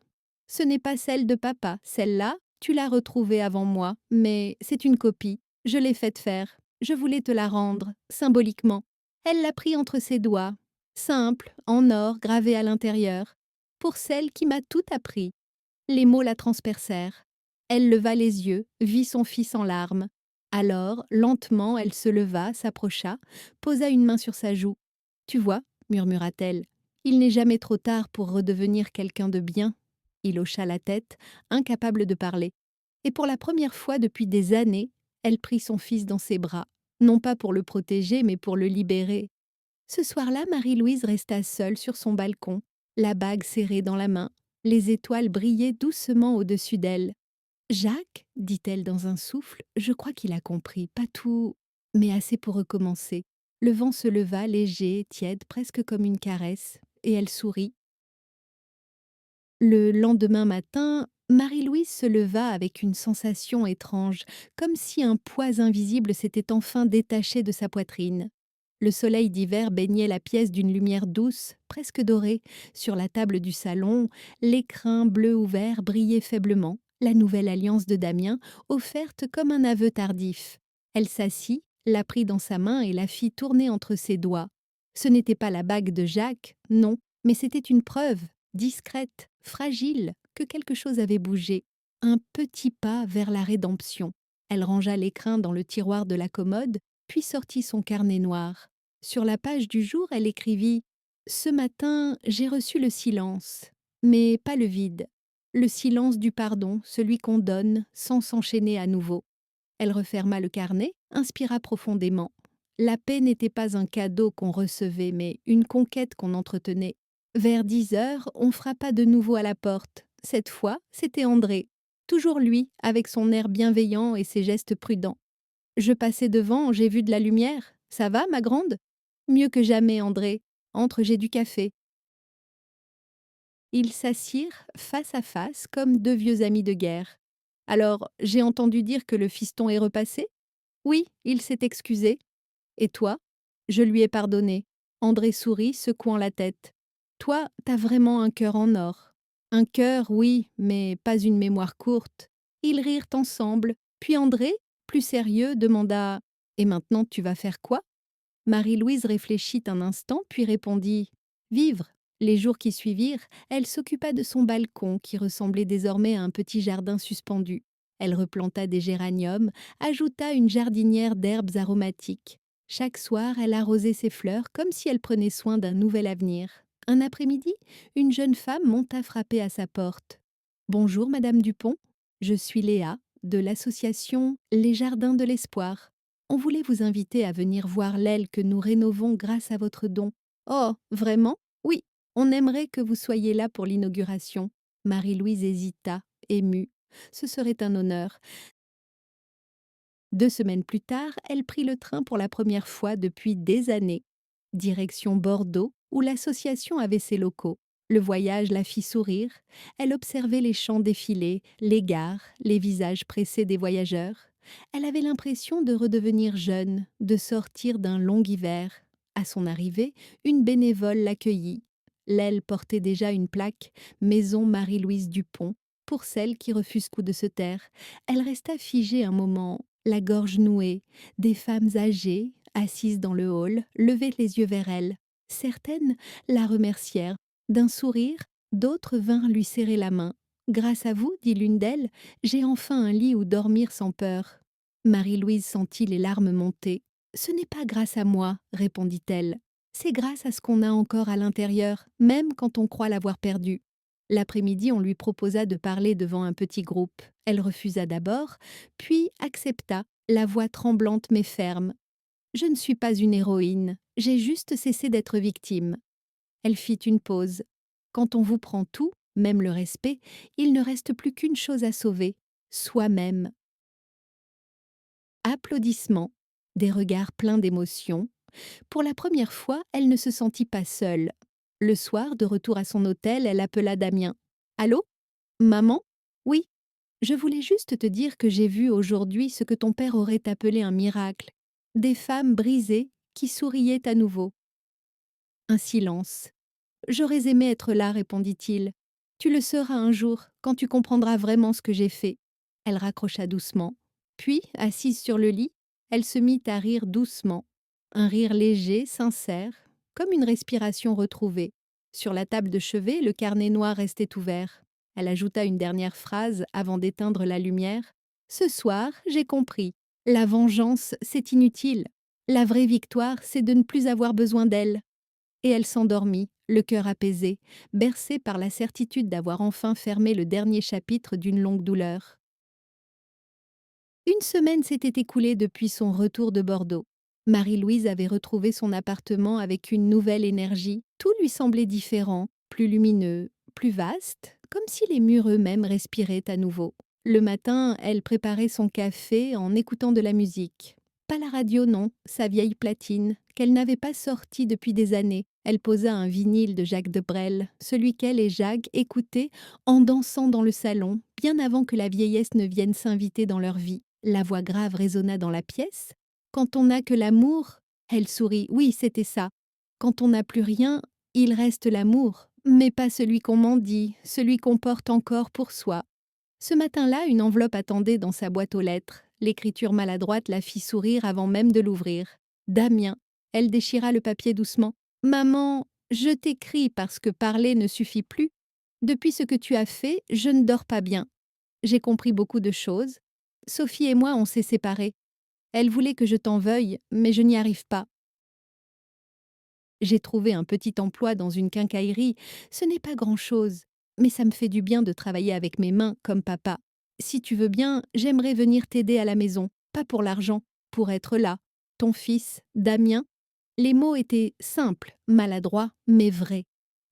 Ce n'est pas celle de papa, celle-là, tu l'as retrouvée avant moi, mais c'est une copie. Je l'ai faite faire. Je voulais te la rendre, symboliquement. Elle l'a pris entre ses doigts, simple, en or, gravé à l'intérieur, pour celle qui m'a tout appris. Les mots la transpercèrent. Elle leva les yeux, vit son fils en larmes. Alors, lentement, elle se leva, s'approcha, posa une main sur sa joue. Tu vois, murmura-t-elle, il n'est jamais trop tard pour redevenir quelqu'un de bien. Il hocha la tête, incapable de parler. Et pour la première fois depuis des années, elle prit son fils dans ses bras, non pas pour le protéger, mais pour le libérer. Ce soir-là, Marie-Louise resta seule sur son balcon, la bague serrée dans la main. Les étoiles brillaient doucement au-dessus d'elle. Jacques, dit-elle dans un souffle, je crois qu'il a compris, pas tout, mais assez pour recommencer. Le vent se leva, léger, tiède, presque comme une caresse, et elle sourit. Le lendemain matin, Marie-Louise se leva avec une sensation étrange, comme si un poids invisible s'était enfin détaché de sa poitrine. Le soleil d'hiver baignait la pièce d'une lumière douce, presque dorée. Sur la table du salon, l'écrin bleu ouvert brillait faiblement, la nouvelle alliance de Damien, offerte comme un aveu tardif. Elle s'assit, la prit dans sa main et la fit tourner entre ses doigts. Ce n'était pas la bague de Jacques, non, mais c'était une preuve, discrète, fragile, que quelque chose avait bougé. Un petit pas vers la rédemption. Elle rangea l'écrin dans le tiroir de la commode, puis sortit son carnet noir. Sur la page du jour, elle écrivit « Ce matin, j'ai reçu le silence, mais pas le vide. Le silence du pardon, celui qu'on donne sans s'enchaîner à nouveau. » Elle referma le carnet, inspira profondément. La paix n'était pas un cadeau qu'on recevait, mais une conquête qu'on entretenait. Vers 10 heures, on frappa de nouveau à la porte. Cette fois, c'était André. Toujours lui, avec son air bienveillant et ses gestes prudents. Je passais devant, j'ai vu de la lumière. Ça va, ma grande? Mieux que jamais, André. Entre, j'ai du café. Ils s'assirent face à face comme deux vieux amis de guerre. Alors, j'ai entendu dire que le fiston est repassé? Oui, il s'est excusé. Et toi? Je lui ai pardonné. André sourit, secouant la tête. Toi, t'as vraiment un cœur en or. Un cœur, oui, mais pas une mémoire courte. Ils rirent ensemble, puis André, plus sérieux, demanda: Et maintenant tu vas faire quoi? Marie-Louise réfléchit un instant, puis répondit: Vivre. Les jours qui suivirent, elle s'occupa de son balcon, qui ressemblait désormais à un petit jardin suspendu. Elle replanta des géraniums, ajouta une jardinière d'herbes aromatiques. Chaque soir, elle arrosait ses fleurs comme si elle prenait soin d'un nouvel avenir. Un après-midi, une jeune femme monta frapper à sa porte. Bonjour, Madame Dupont. Je suis Léa, de l'association Les Jardins de l'Espoir. On voulait vous inviter à venir voir l'aile que nous rénovons grâce à votre don. Oh, vraiment? Oui, on aimerait que vous soyez là pour l'inauguration. Marie-Louise hésita, émue. Ce serait un honneur. 2 semaines plus tard, elle prit le train pour la première fois depuis des années. Direction Bordeaux, où l'association avait ses locaux. Le voyage la fit sourire. Elle observait les champs défiler, les gares, les visages pressés des voyageurs. Elle avait l'impression de redevenir jeune, de sortir d'un long hiver. À son arrivée, une bénévole l'accueillit. L'aile portait déjà une plaque Maison Marie-Louise Dupont, pour celles qui refusent coup de se taire. Elle resta figée un moment, la gorge nouée. Des femmes âgées, assises dans le hall, levaient les yeux vers elle. Certaines la remercièrent. D'un sourire, d'autres vinrent lui serrer la main. Grâce à vous, dit l'une d'elles, j'ai enfin un lit où dormir sans peur. Marie-Louise sentit les larmes monter. Ce n'est pas grâce à moi, répondit-elle. C'est grâce à ce qu'on a encore à l'intérieur, même quand on croit l'avoir perdu. L'après-midi, on lui proposa de parler devant un petit groupe. Elle refusa d'abord, puis accepta, la voix tremblante mais ferme. Je ne suis pas une héroïne, j'ai juste cessé d'être victime. Elle fit une pause. Quand on vous prend tout, même le respect, il ne reste plus qu'une chose à sauver, soi-même. Applaudissements, des regards pleins d'émotion. Pour la première fois, elle ne se sentit pas seule. Le soir, de retour à son hôtel, elle appela Damien. Allô? Maman? Oui. Je voulais juste te dire que j'ai vu aujourd'hui ce que ton père aurait appelé un miracle. Des femmes brisées qui souriaient à nouveau. Un silence. J'aurais aimé être là, répondit-il. Tu le seras un jour, quand tu comprendras vraiment ce que j'ai fait. Elle raccrocha doucement. Puis, assise sur le lit, elle se mit à rire doucement. Un rire léger, sincère, comme une respiration retrouvée. Sur la table de chevet, le carnet noir restait ouvert. Elle ajouta une dernière phrase avant d'éteindre la lumière. Ce soir, j'ai compris. La vengeance, c'est inutile. La vraie victoire, c'est de ne plus avoir besoin d'elle. Et elle s'endormit, le cœur apaisé, bercée par la certitude d'avoir enfin fermé le dernier chapitre d'une longue douleur. Une semaine s'était écoulée depuis son retour de Bordeaux. Marie-Louise avait retrouvé son appartement avec une nouvelle énergie. Tout lui semblait différent, plus lumineux, plus vaste, comme si les murs eux-mêmes respiraient à nouveau. Le matin, elle préparait son café en écoutant de la musique. Pas la radio, non, sa vieille platine, qu'elle n'avait pas sortie depuis des années. Elle posa un vinyle de Jacques Debrel, celui qu'elle et Jacques écoutaient en dansant dans le salon, bien avant que la vieillesse ne vienne s'inviter dans leur vie. La voix grave résonna dans la pièce. Quand on n'a que l'amour, elle sourit, oui, c'était ça. Quand on n'a plus rien, il reste l'amour, mais pas celui qu'on mendie, celui qu'on porte encore pour soi. Ce matin-là, une enveloppe attendait dans sa boîte aux lettres. L'écriture maladroite la fit sourire avant même de l'ouvrir. Damien. Elle déchira le papier doucement. Maman, je t'écris parce que parler ne suffit plus. Depuis ce que tu as fait, je ne dors pas bien. J'ai compris beaucoup de choses. Sophie et moi, on s'est séparés. Elle voulait que je t'en veuille, mais je n'y arrive pas. J'ai trouvé un petit emploi dans une quincaillerie. Ce n'est pas grand-chose, mais ça me fait du bien de travailler avec mes mains comme papa. Si tu veux bien, j'aimerais venir t'aider à la maison, pas pour l'argent, pour être là. Ton fils, Damien. Les mots étaient simples, maladroits, mais vrais.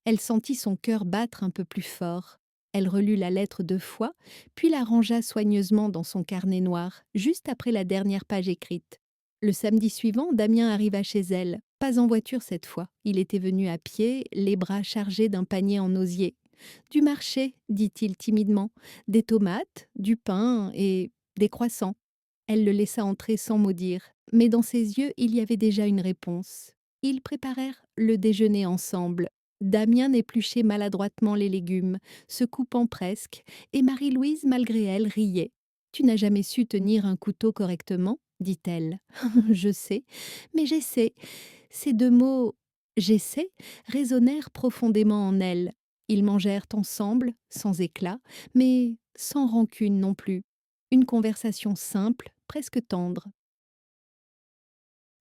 Elle sentit son cœur battre un peu plus fort. Elle relut la lettre 2 fois, puis la rangea soigneusement dans son carnet noir, juste après la dernière page écrite. Le samedi suivant, Damien arriva chez elle, pas en voiture cette fois. Il était venu à pied, les bras chargés d'un panier en osier. Du marché, dit-il timidement, des tomates, du pain et des croissants. Elle le laissa entrer sans mot dire, mais dans ses yeux il y avait déjà une réponse. Ils préparèrent le déjeuner ensemble. Damien épluchait maladroitement les légumes, se coupant presque, et Marie-Louise, malgré elle, riait. Tu n'as jamais su tenir un couteau correctement, dit-elle. Je sais, mais j'essaie. Ces deux mots j'essaie résonnèrent profondément en elle. Ils mangèrent ensemble, sans éclat, mais sans rancune non plus. Une conversation simple, presque tendre.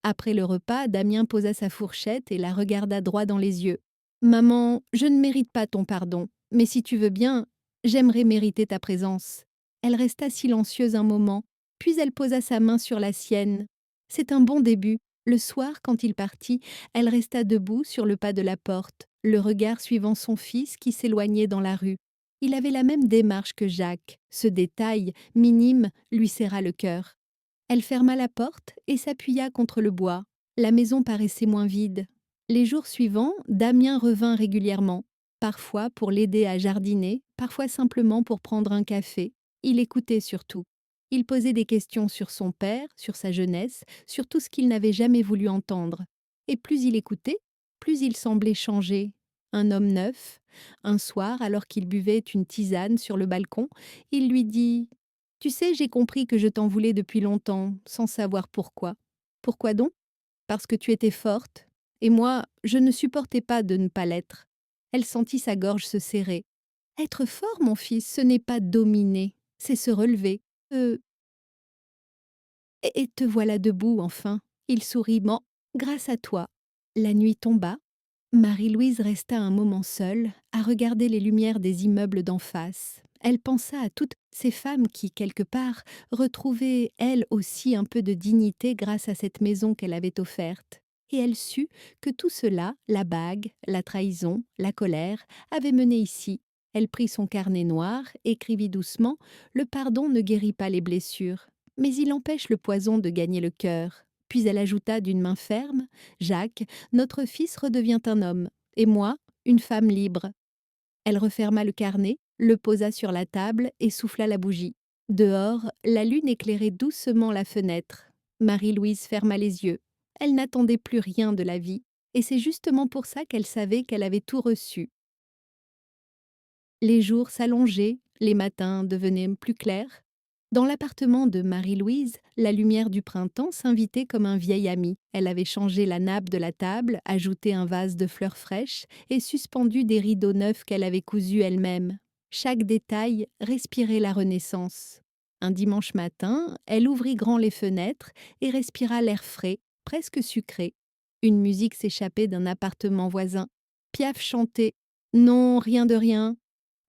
Après le repas, Damien posa sa fourchette et la regarda droit dans les yeux. Maman, je ne mérite pas ton pardon, mais si tu veux bien, j'aimerais mériter ta présence. Elle resta silencieuse un moment, puis elle posa sa main sur la sienne. C'est un bon début. Le soir, quand il partit, elle resta debout sur le pas de la porte, le regard suivant son fils qui s'éloignait dans la rue. Il avait la même démarche que Jacques. Ce détail, minime, lui serra le cœur. Elle ferma la porte et s'appuya contre le bois. La maison paraissait moins vide. Les jours suivants, Damien revint régulièrement, parfois pour l'aider à jardiner, parfois simplement pour prendre un café. Il écoutait surtout. Il posait des questions sur son père, sur sa jeunesse, sur tout ce qu'il n'avait jamais voulu entendre. Et plus il écoutait, plus il semblait changer. Un homme neuf. Un soir, alors qu'il buvait une tisane sur le balcon, il lui dit « Tu sais, j'ai compris que je t'en voulais depuis longtemps, sans savoir pourquoi. Pourquoi donc? Parce que tu étais forte, et moi, je ne supportais pas de ne pas l'être. » Elle sentit sa gorge se serrer. « Être fort, mon fils, ce n'est pas dominer, c'est se relever. Euh, et te voilà debout, enfin. » Il sourit. « Bon, grâce à toi. » La nuit tomba. Marie-Louise resta un moment seule, à regarder les lumières des immeubles d'en face. Elle pensa à toutes ces femmes qui, quelque part, retrouvaient, elles aussi, un peu de dignité grâce à cette maison qu'elle avait offerte. Et elle sut que tout cela, la bague, la trahison, la colère, avait mené ici. Elle prit son carnet noir, écrivit doucement « Le pardon ne guérit pas les blessures, mais il empêche le poison de gagner le cœur. » Puis elle ajouta d'une main ferme « Jacques, notre fils redevient un homme, et moi, une femme libre. » Elle referma le carnet, le posa sur la table et souffla la bougie. Dehors, la lune éclairait doucement la fenêtre. Marie-Louise ferma les yeux. Elle n'attendait plus rien de la vie, et c'est justement pour ça qu'elle savait qu'elle avait tout reçu. Les jours s'allongeaient, les matins devenaient plus clairs. Dans l'appartement de Marie-Louise, la lumière du printemps s'invitait comme un vieil ami. Elle avait changé la nappe de la table, ajouté un vase de fleurs fraîches et suspendu des rideaux neufs qu'elle avait cousus elle-même. Chaque détail respirait la renaissance. Un dimanche matin, elle ouvrit grand les fenêtres et respira l'air frais, presque sucré. Une musique s'échappait d'un appartement voisin. Piaf chantait « Non, rien de rien ».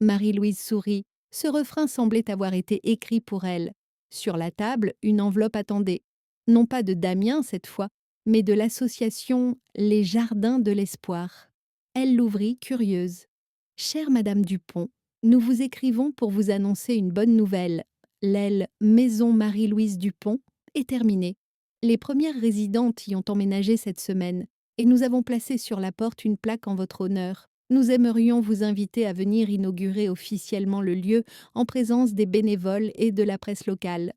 Marie-Louise sourit. Ce refrain semblait avoir été écrit pour elle. Sur la table, une enveloppe attendait. Non pas de Damien cette fois, mais de l'association Les Jardins de l'Espoir. Elle l'ouvrit, curieuse. « Chère Madame Dupont, nous vous écrivons pour vous annoncer une bonne nouvelle. L'aile Maison Marie-Louise Dupont est terminée. Les premières résidentes y ont emménagé cette semaine, et nous avons placé sur la porte une plaque en votre honneur. Nous aimerions vous inviter à venir inaugurer officiellement le lieu en présence des bénévoles et de la presse locale. »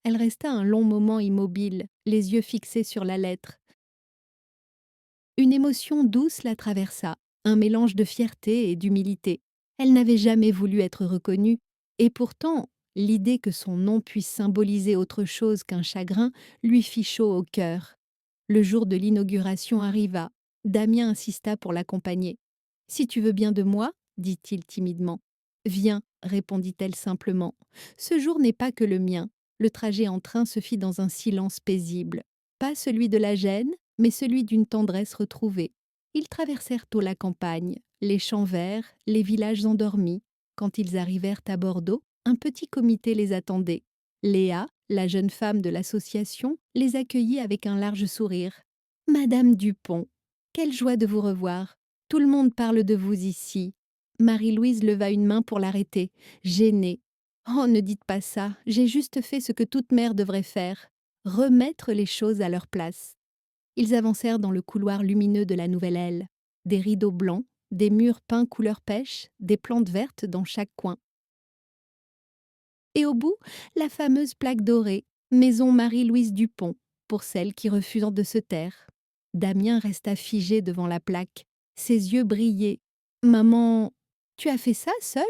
Elle resta un long moment immobile, les yeux fixés sur la lettre. Une émotion douce la traversa, un mélange de fierté et d'humilité. Elle n'avait jamais voulu être reconnue, et pourtant, l'idée que son nom puisse symboliser autre chose qu'un chagrin lui fit chaud au cœur. Le jour de l'inauguration arriva. Damien insista pour l'accompagner. « Si tu veux bien de moi, dit-il timidement. « Viens, répondit-elle simplement. Ce jour n'est pas que le mien. » Le trajet en train se fit dans un silence paisible. Pas celui de la gêne, mais celui d'une tendresse retrouvée. Ils traversèrent tôt la campagne, les champs verts, les villages endormis. Quand ils arrivèrent à Bordeaux, un petit comité les attendait. Léa, la jeune femme de l'association, les accueillit avec un large sourire. « Madame Dupont, quelle joie de vous revoir. Tout le monde parle de vous ici. » Marie-Louise leva une main pour l'arrêter, gênée. « Oh, ne dites pas ça, j'ai juste fait ce que toute mère devrait faire, remettre les choses à leur place. » Ils avancèrent dans le couloir lumineux de la nouvelle aile. Des rideaux blancs, des murs peints couleur pêche, des plantes vertes dans chaque coin. Et au bout, la fameuse plaque dorée, Maison Marie-Louise Dupont, pour celles qui refusent de se taire. Damien resta figé devant la plaque. Ses yeux brillaient. Maman, tu as fait ça seule?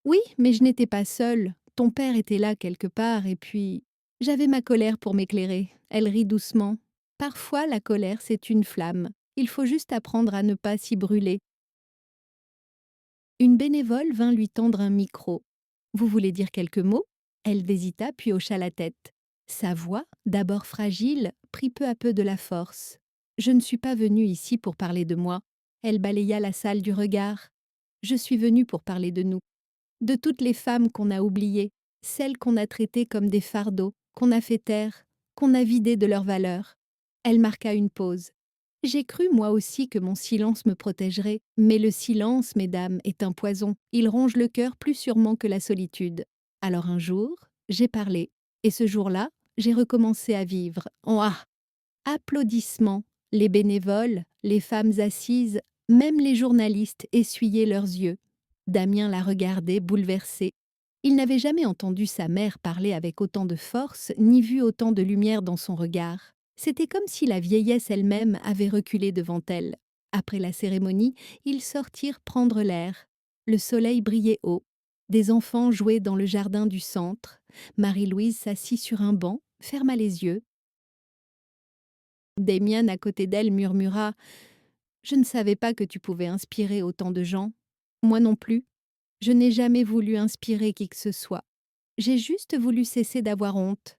Oui, mais je n'étais pas seule. Ton père était là quelque part, et puis j'avais ma colère pour m'éclairer. Elle rit doucement. Parfois, la colère, c'est une flamme. Il faut juste apprendre à ne pas s'y brûler. Une bénévole vint lui tendre un micro. Vous voulez dire quelques mots? Elle hésita puis hocha la tête. Sa voix, d'abord fragile, prit peu à peu de la force. Je ne suis pas venue ici pour parler de moi. Elle balaya la salle du regard. Je suis venue pour parler de nous, de toutes les femmes qu'on a oubliées, celles qu'on a traitées comme des fardeaux, qu'on a fait taire, qu'on a vidées de leur valeur. Elle marqua une pause. J'ai cru moi aussi que mon silence me protégerait, mais le silence, mesdames, est un poison. Il ronge le cœur plus sûrement que la solitude. Alors un jour, j'ai parlé, et ce jour-là, j'ai recommencé à vivre. Ouah! Applaudissements. Les bénévoles, les femmes assises, même les journalistes essuyaient leurs yeux. Damien la regardait, bouleversé. Il n'avait jamais entendu sa mère parler avec autant de force, ni vu autant de lumière dans son regard. C'était comme si la vieillesse elle-même avait reculé devant elle. Après la cérémonie, ils sortirent prendre l'air. Le soleil brillait haut. Des enfants jouaient dans le jardin du centre. Marie-Louise s'assit sur un banc, ferma les yeux. Damien, à côté d'elle, murmura: Je ne savais pas que tu pouvais inspirer autant de gens. Moi non plus. Je n'ai jamais voulu inspirer qui que ce soit. J'ai juste voulu cesser d'avoir honte.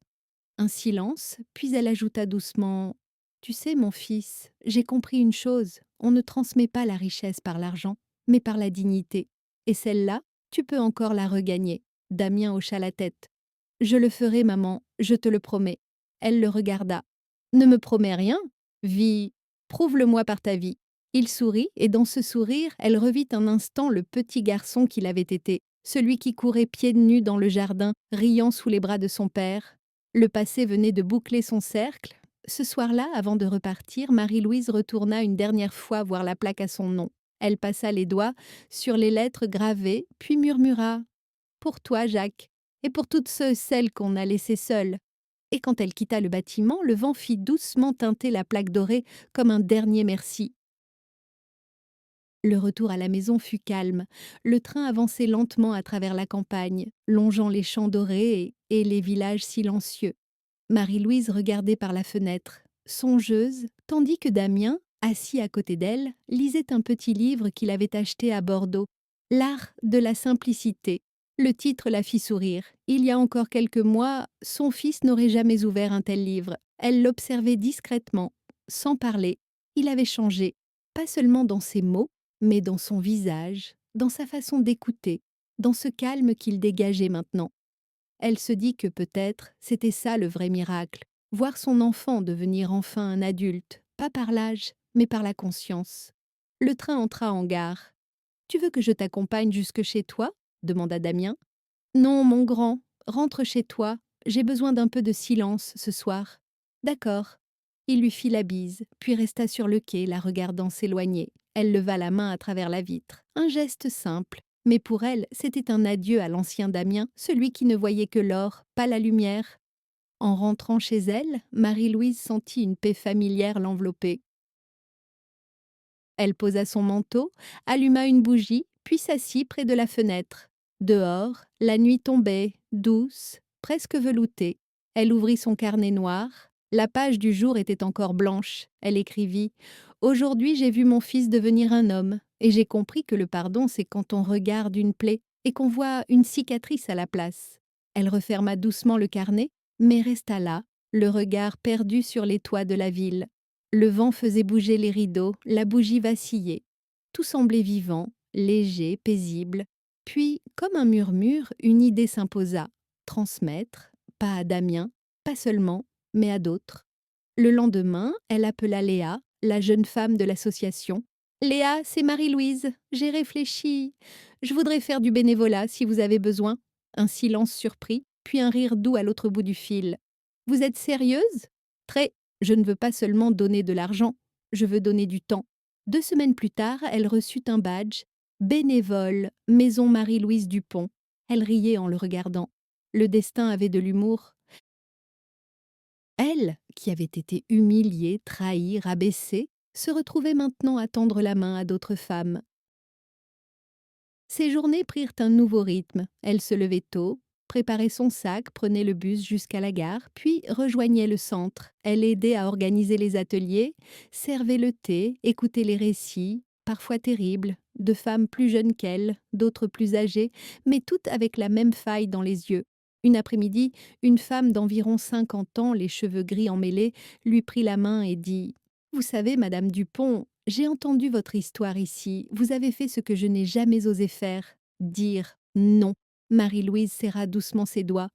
Un silence, puis elle ajouta doucement: Tu sais, mon fils, j'ai compris une chose, on ne transmet pas la richesse par l'argent, mais par la dignité. Et celle-là, tu peux encore la regagner. Damien hocha la tête. Je le ferai, maman, je te le promets. Elle le regarda. Ne me promets rien. Vie, prouve-le-moi par ta vie. Il sourit, et dans ce sourire, elle revit un instant le petit garçon qu'il avait été, celui qui courait pieds nus dans le jardin, riant sous les bras de son père. Le passé venait de boucler son cercle. Ce soir-là, avant de repartir, Marie-Louise retourna une dernière fois voir la plaque à son nom. Elle passa les doigts sur les lettres gravées, puis murmura: Pour toi, Jacques, et pour toutes celles qu'on a laissées seules. Et quand elle quitta le bâtiment, le vent fit doucement teinter la plaque dorée comme un dernier merci. Le retour à la maison fut calme. Le train avançait lentement à travers la campagne, longeant les champs dorés et les villages silencieux. Marie-Louise regardait par la fenêtre, songeuse, tandis que Damien, assis à côté d'elle, lisait un petit livre qu'il avait acheté à Bordeaux, L'art de la simplicité. Le titre la fit sourire. Il y a encore quelques mois, son fils n'aurait jamais ouvert un tel livre. Elle l'observait discrètement, sans parler. Il avait changé, pas seulement dans ses mots, mais dans son visage, dans sa façon d'écouter, dans ce calme qu'il dégageait maintenant. Elle se dit que peut-être c'était ça le vrai miracle, voir son enfant devenir enfin un adulte, pas par l'âge, mais par la conscience. Le train entra en gare. Tu veux que je t'accompagne jusque chez toi? Demanda Damien. Non, mon grand, rentre chez toi. J'ai besoin d'un peu de silence ce soir. D'accord. Il lui fit la bise, puis resta sur le quai, la regardant s'éloigner. Elle leva la main à travers la vitre. Un geste simple, mais pour elle, c'était un adieu à l'ancien Damien, celui qui ne voyait que l'or, pas la lumière. En rentrant chez elle, Marie-Louise sentit une paix familière l'envelopper. Elle posa son manteau, alluma une bougie, puis s'assit près de la fenêtre. Dehors, la nuit tombait, douce, presque veloutée. Elle ouvrit son carnet noir. La page du jour était encore blanche. Elle écrivit: Aujourd'hui, j'ai vu mon fils devenir un homme, et j'ai compris que le pardon, c'est quand on regarde une plaie et qu'on voit une cicatrice à la place. Elle referma doucement le carnet, mais resta là, le regard perdu sur les toits de la ville. Le vent faisait bouger les rideaux, la bougie vacillait. Tout semblait vivant, léger, paisible. Puis, comme un murmure, une idée s'imposa. Transmettre, pas à Damien, pas seulement, mais à d'autres. Le lendemain, elle appela Léa, la jeune femme de l'association. Léa, c'est Marie-Louise. J'ai réfléchi. Je voudrais faire du bénévolat si vous avez besoin. Un silence surpris, puis un rire doux à l'autre bout du fil. Vous êtes sérieuse? Très. Je ne veux pas seulement donner de l'argent, je veux donner du temps. 2 semaines plus tard, elle reçut un badge. Bénévole, Maison Marie-Louise Dupont. Elle riait en le regardant. Le destin avait de l'humour. Elle, qui avait été humiliée, trahie, rabaissée, se retrouvait maintenant à tendre la main à d'autres femmes. Ses journées prirent un nouveau rythme. Elle se levait tôt, préparait son sac, prenait le bus jusqu'à la gare, puis rejoignait le centre. Elle aidait à organiser les ateliers, servait le thé, écoutait les récits, parfois terribles, de femmes plus jeunes qu'elle, d'autres plus âgées, mais toutes avec la même faille dans les yeux. Une après-midi, une femme d'environ 50 ans, les cheveux gris emmêlés, lui prit la main et dit: Vous savez, Madame Dupont, j'ai entendu votre histoire ici. Vous avez fait ce que je n'ai jamais osé faire, dire non. Marie-Louise serra doucement ses doigts.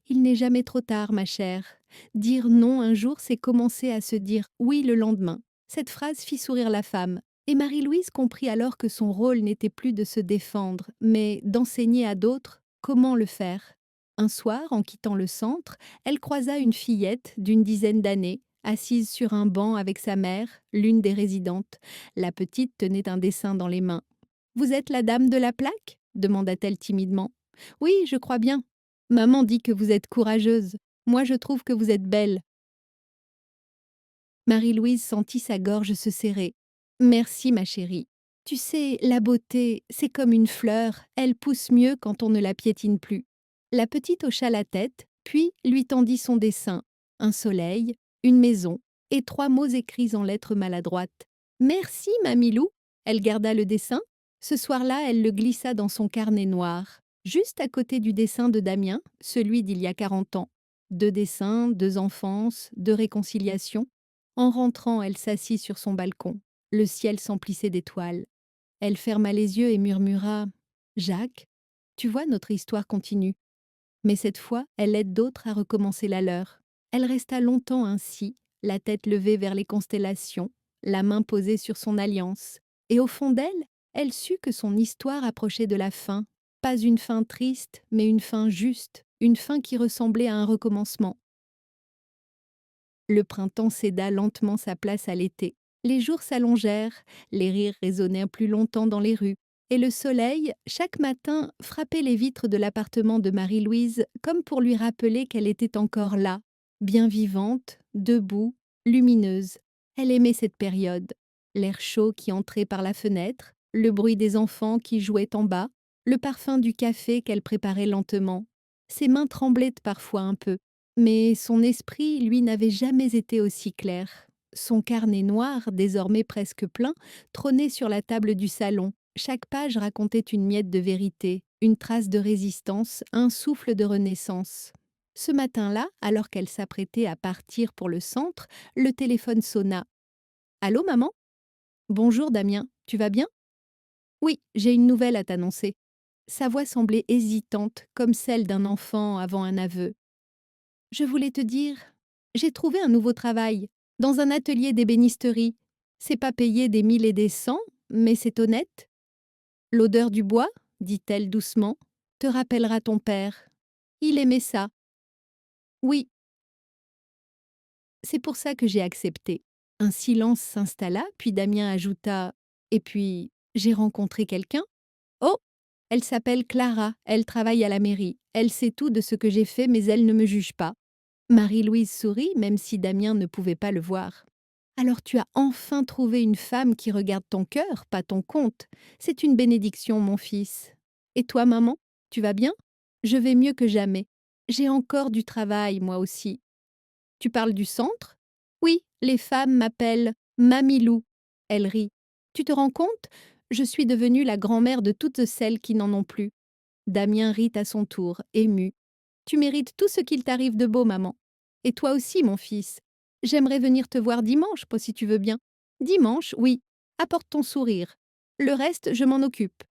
Il n'est jamais trop tard, ma chère. Dire non un jour, c'est commencer à se dire oui le lendemain. Cette phrase fit sourire la femme. Et Marie-Louise comprit alors que son rôle n'était plus de se défendre, mais d'enseigner à d'autres comment le faire. Un soir, en quittant le centre, elle croisa une fillette d'une dizaine d'années, assise sur un banc avec sa mère, l'une des résidentes. La petite tenait un dessin dans les mains. Vous êtes la dame de la plaque demanda-t-elle timidement. Oui, je crois bien. Maman dit que vous êtes courageuse. Moi, je trouve que vous êtes belle. Marie-Louise sentit sa gorge se serrer. Merci, ma chérie. Tu sais, la beauté, c'est comme une fleur, elle pousse mieux quand on ne la piétine plus. La petite hocha la tête, puis lui tendit son dessin. Un soleil, une maison, et 3 mots écrits en lettres maladroites. Merci, Mamilou. Elle garda le dessin. Ce soir-là, elle le glissa dans son carnet noir, juste à côté du dessin de Damien, celui d'il y a 40 ans. 2 dessins, 2 enfances, 2 réconciliations. En rentrant, elle s'assit sur son balcon. Le ciel s'emplissait d'étoiles. Elle ferma les yeux et murmura: Jacques, tu vois, notre histoire continue. Mais cette fois, elle aide d'autres à recommencer la leur. Elle resta longtemps ainsi, la tête levée vers les constellations, la main posée sur son alliance. Et au fond d'elle, elle sut que son histoire approchait de la fin. Pas une fin triste, mais une fin juste, une fin qui ressemblait à un recommencement. Le printemps céda lentement sa place à l'été. Les jours s'allongèrent, les rires résonnèrent plus longtemps dans les rues, et le soleil, chaque matin, frappait les vitres de l'appartement de Marie-Louise comme pour lui rappeler qu'elle était encore là, bien vivante, debout, lumineuse. Elle aimait cette période. L'air chaud qui entrait par la fenêtre, le bruit des enfants qui jouaient en bas, le parfum du café qu'elle préparait lentement. Ses mains tremblaient parfois un peu, mais son esprit, lui, n'avait jamais été aussi clair. Son carnet noir, désormais presque plein, trônait sur la table du salon. Chaque page racontait une miette de vérité, une trace de résistance, un souffle de renaissance. Ce matin-là, alors qu'elle s'apprêtait à partir pour le centre, le téléphone sonna. Allô, maman? Bonjour, Damien, tu vas bien? Oui, j'ai une nouvelle à t'annoncer. Sa voix semblait hésitante, comme celle d'un enfant avant un aveu. Je voulais te dire, j'ai trouvé un nouveau travail, dans un atelier d'ébénisterie. C'est pas payé des 1000 et des 100, mais c'est honnête. L'odeur du bois, dit-elle doucement, te rappellera ton père. Il aimait ça. Oui, c'est pour ça que j'ai accepté. Un silence s'installa, puis Damien ajouta: Et puis, j'ai rencontré quelqu'un. Oh, elle s'appelle Clara, elle travaille à la mairie. Elle sait tout de ce que j'ai fait, mais elle ne me juge pas. Marie-Louise sourit, même si Damien ne pouvait pas le voir. Alors tu as enfin trouvé une femme qui regarde ton cœur, pas ton compte. C'est une bénédiction, mon fils. Et toi, maman, tu vas bien? Je vais mieux que jamais. J'ai encore du travail, moi aussi. Tu parles du centre? Oui, les femmes m'appellent Mamilou. Elle rit. Tu te rends compte? Je suis devenue la grand-mère de toutes celles qui n'en ont plus. Damien rit à son tour, ému. Tu mérites tout ce qu'il t'arrive de beau, maman. Et toi aussi, mon fils. J'aimerais venir te voir dimanche, si tu veux bien. Dimanche, oui. Apporte ton sourire. Le reste, je m'en occupe.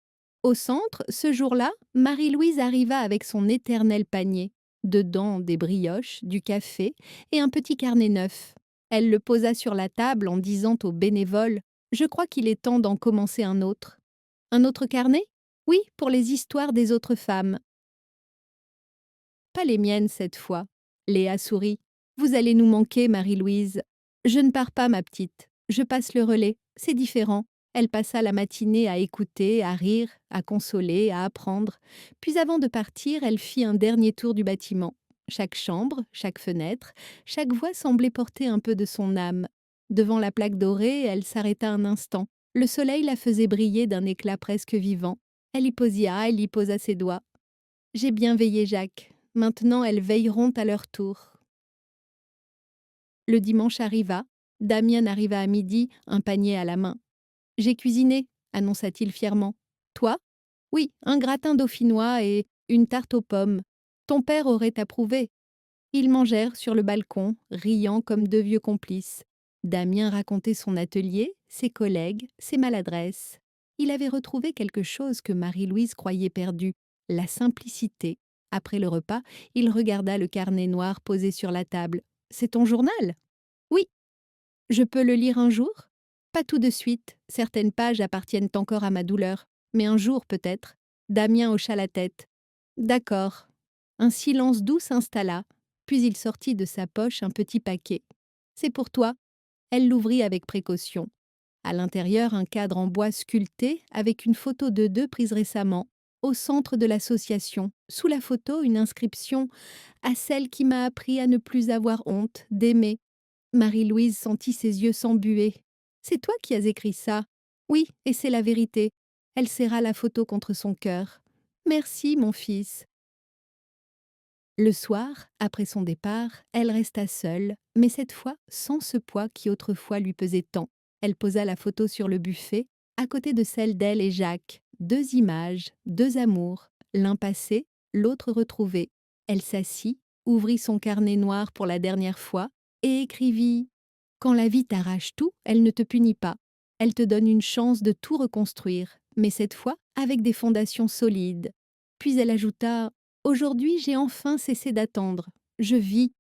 Au centre, ce jour-là, Marie-Louise arriva avec son éternel panier. Dedans, des brioches, du café et un petit carnet neuf. Elle le posa sur la table en disant au bénévole: Je crois qu'il est temps d'en commencer un autre. Un autre carnet? Oui, pour les histoires des autres femmes. Pas les miennes cette fois. Léa sourit. Vous allez nous manquer, Marie-Louise. Je ne pars pas, ma petite. Je passe le relais. C'est différent. Elle passa la matinée à écouter, à rire, à consoler, à apprendre. Puis avant de partir, elle fit un dernier tour du bâtiment. Chaque chambre, chaque fenêtre, chaque voix semblait porter un peu de son âme. Devant la plaque dorée, elle s'arrêta un instant. Le soleil la faisait briller d'un éclat presque vivant. Elle y posa ses doigts. J'ai bien veillé Jacques. Maintenant, elles veilleront à leur tour. Le dimanche arriva. Damien arriva à midi, un panier à la main. J'ai cuisiné, annonça-t-il fièrement. Toi? Oui, un gratin dauphinois et une tarte aux pommes. Ton père aurait approuvé. Ils mangèrent sur le balcon, riant comme deux vieux complices. Damien racontait son atelier, ses collègues, ses maladresses. Il avait retrouvé quelque chose que Marie-Louise croyait perdu, la simplicité. Après le repas, il regarda le carnet noir posé sur la table. C'est ton journal? Oui. Je peux le lire un jour? Pas tout de suite. Certaines pages appartiennent encore à ma douleur. Mais un jour peut-être. Damien hocha la tête. D'accord. Un silence doux s'installa, puis il sortit de sa poche un petit paquet. C'est pour toi. Elle l'ouvrit avec précaution. À l'intérieur, un cadre en bois sculpté avec une photo de deux prises récemment, au centre de l'association. Sous la photo, une inscription à celle qui m'a appris à ne plus avoir honte, d'aimer. Marie-Louise sentit ses yeux s'embuer. C'est toi qui as écrit ça? Oui, et c'est la vérité. Elle serra la photo contre son cœur. Merci, mon fils. Le soir, après son départ, elle resta seule, mais cette fois sans ce poids qui autrefois lui pesait tant. Elle posa la photo sur le buffet, à côté de celle d'elle et Jacques. Deux images, deux amours, l'un passé, l'autre retrouvé. Elle s'assit, ouvrit son carnet noir pour la dernière fois, et écrivit « Quand la vie t'arrache tout, elle ne te punit pas. Elle te donne une chance de tout reconstruire, mais cette fois avec des fondations solides. » Puis elle ajouta « Aujourd'hui, j'ai enfin cessé d'attendre. Je vis. »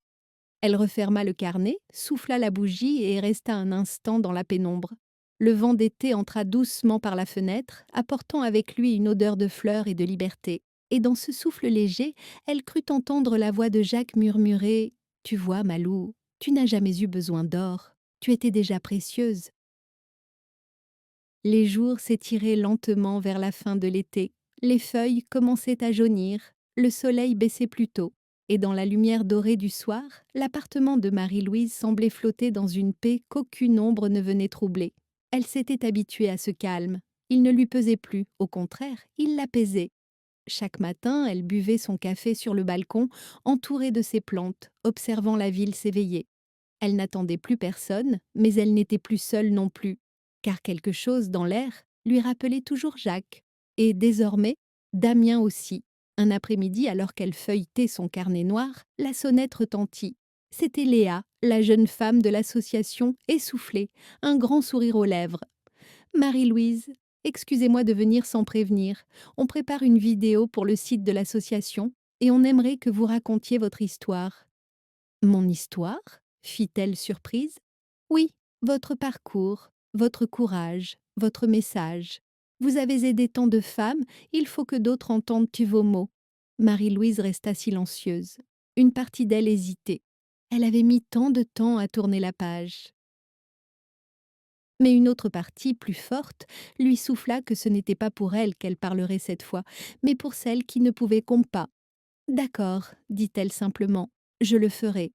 Elle referma le carnet, souffla la bougie et resta un instant dans la pénombre. Le vent d'été entra doucement par la fenêtre, apportant avec lui une odeur de fleurs et de liberté. Et dans ce souffle léger, elle crut entendre la voix de Jacques murmurer « Tu vois, Malou, tu n'as jamais eu besoin d'or. Tu étais déjà précieuse. » Les jours s'étiraient lentement vers la fin de l'été. Les feuilles commençaient à jaunir, le soleil baissait plus tôt, et dans la lumière dorée du soir, l'appartement de Marie-Louise semblait flotter dans une paix qu'aucune ombre ne venait troubler. Elle s'était habituée à ce calme. Il ne lui pesait plus, au contraire, il l'apaisait. Chaque matin, elle buvait son café sur le balcon, entourée de ses plantes, observant la ville s'éveiller. Elle n'attendait plus personne, mais elle n'était plus seule non plus, car quelque chose dans l'air lui rappelait toujours Jacques, et désormais Damien aussi. Un après-midi, alors qu'elle feuilletait son carnet noir, la sonnette retentit. C'était Léa, la jeune femme de l'association, essoufflée, un grand sourire aux lèvres. « Marie-Louise, excusez-moi de venir sans prévenir. On prépare une vidéo pour le site de l'association et on aimerait que vous racontiez votre histoire. » « Mon histoire ?» fit-elle surprise. « Oui, votre parcours, votre courage, votre message. Vous avez aidé tant de femmes, il faut que d'autres entendent vos mots. » Marie-Louise resta silencieuse. Une partie d'elle hésitait. Elle avait mis tant de temps à tourner la page. Mais une autre partie, plus forte, lui souffla que ce n'était pas pour elle qu'elle parlerait cette fois, mais pour celle qui ne pouvait pas. « D'accord, dit-elle simplement, je le ferai. »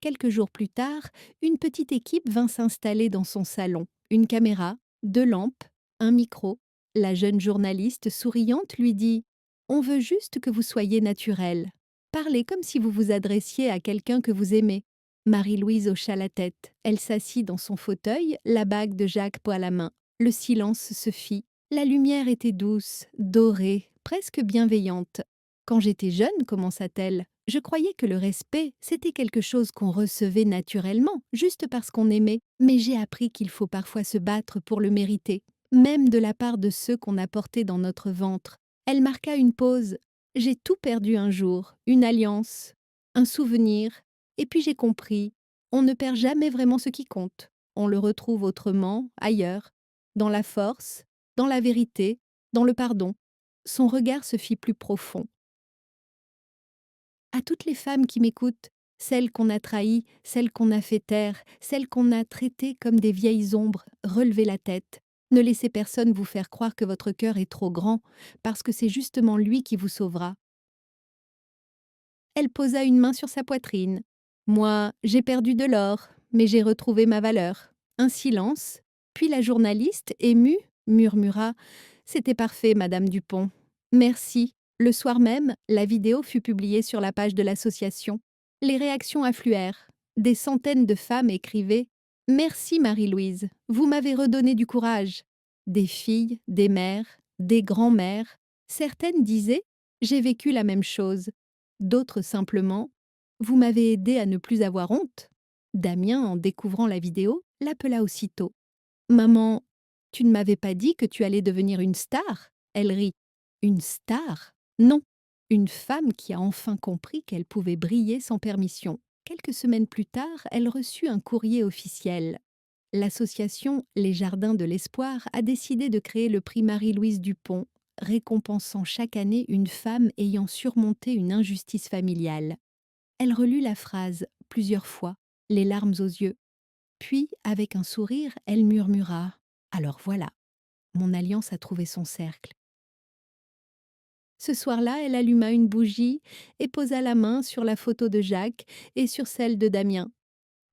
Quelques jours plus tard, une petite équipe vint s'installer dans son salon. Une caméra, deux lampes, un micro. La jeune journaliste souriante lui dit « On veut juste que vous soyez naturelle. Parlez comme si vous vous adressiez à quelqu'un que vous aimez. » Marie-Louise hocha la tête. Elle s'assit dans son fauteuil, la bague de Jacques à la main. Le silence se fit. La lumière était douce, dorée, presque bienveillante. « Quand j'étais jeune, commença-t-elle, je croyais que le respect, c'était quelque chose qu'on recevait naturellement, juste parce qu'on aimait. Mais j'ai appris qu'il faut parfois se battre pour le mériter, même de la part de ceux qu'on a portés dans notre ventre. » Elle marqua une pause. « J'ai tout perdu un jour, une alliance, un souvenir. Et puis j'ai compris, on ne perd jamais vraiment ce qui compte. On le retrouve autrement, ailleurs, dans la force, dans la vérité, dans le pardon. » Son regard se fit plus profond. À toutes les femmes qui m'écoutent, celles qu'on a trahies, celles qu'on a fait taire, celles qu'on a traitées comme des vieilles ombres, relevez la tête. Ne laissez personne vous faire croire que votre cœur est trop grand, parce que c'est justement lui qui vous sauvera. Elle posa une main sur sa poitrine. Moi, j'ai perdu de l'or, mais j'ai retrouvé ma valeur. Un silence, puis la journaliste, émue, murmura: «C'était parfait, Madame Dupont. Merci». Le soir même, la vidéo fut publiée sur la page de l'association. Les réactions affluèrent. Des centaines de femmes écrivaient: «Merci Marie-Louise, vous m'avez redonné du courage». Des filles, des mères, des grands-mères. Certaines disaient: «J'ai vécu la même chose». D'autres simplement: «Vous m'avez aidé à ne plus avoir honte». Damien, en découvrant la vidéo, l'appela aussitôt. «Maman, tu ne m'avais pas dit que tu allais devenir une star?» Elle rit. «Une star? Non, une femme qui a enfin compris qu'elle pouvait briller sans permission». Quelques semaines plus tard, elle reçut un courrier officiel. L'association Les Jardins de l'Espoir a décidé de créer le prix Marie-Louise Dupont, récompensant chaque année une femme ayant surmonté une injustice familiale. Elle relut la phrase plusieurs fois, les larmes aux yeux. Puis, avec un sourire, elle murmura: «Alors voilà, mon alliance a trouvé son cercle». Ce soir-là, elle alluma une bougie et posa la main sur la photo de Jacques et sur celle de Damien.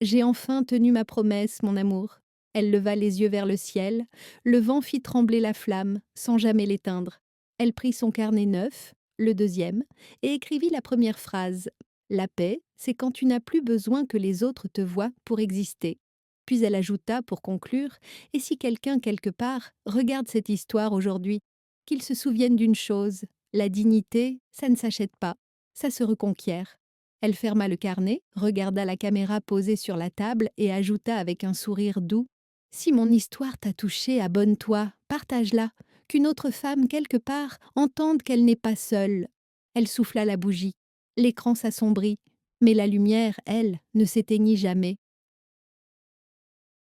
«J'ai enfin tenu ma promesse, mon amour». Elle leva les yeux vers le ciel. Le vent fit trembler la flamme, sans jamais l'éteindre. Elle prit son carnet neuf, le deuxième, et écrivit la première phrase: «La paix, c'est quand tu n'as plus besoin que les autres te voient pour exister». Puis elle ajouta, pour conclure: «Et si quelqu'un, quelque part, regarde cette histoire aujourd'hui, qu'il se souvienne d'une chose, la dignité, ça ne s'achète pas, ça se reconquiert». Elle ferma le carnet, regarda la caméra posée sur la table et ajouta avec un sourire doux: «Si mon histoire t'a touché, abonne-toi, partage-la, qu'une autre femme quelque part entende qu'elle n'est pas seule». Elle souffla la bougie. L'écran s'assombrit, mais la lumière, elle, ne s'éteignit jamais.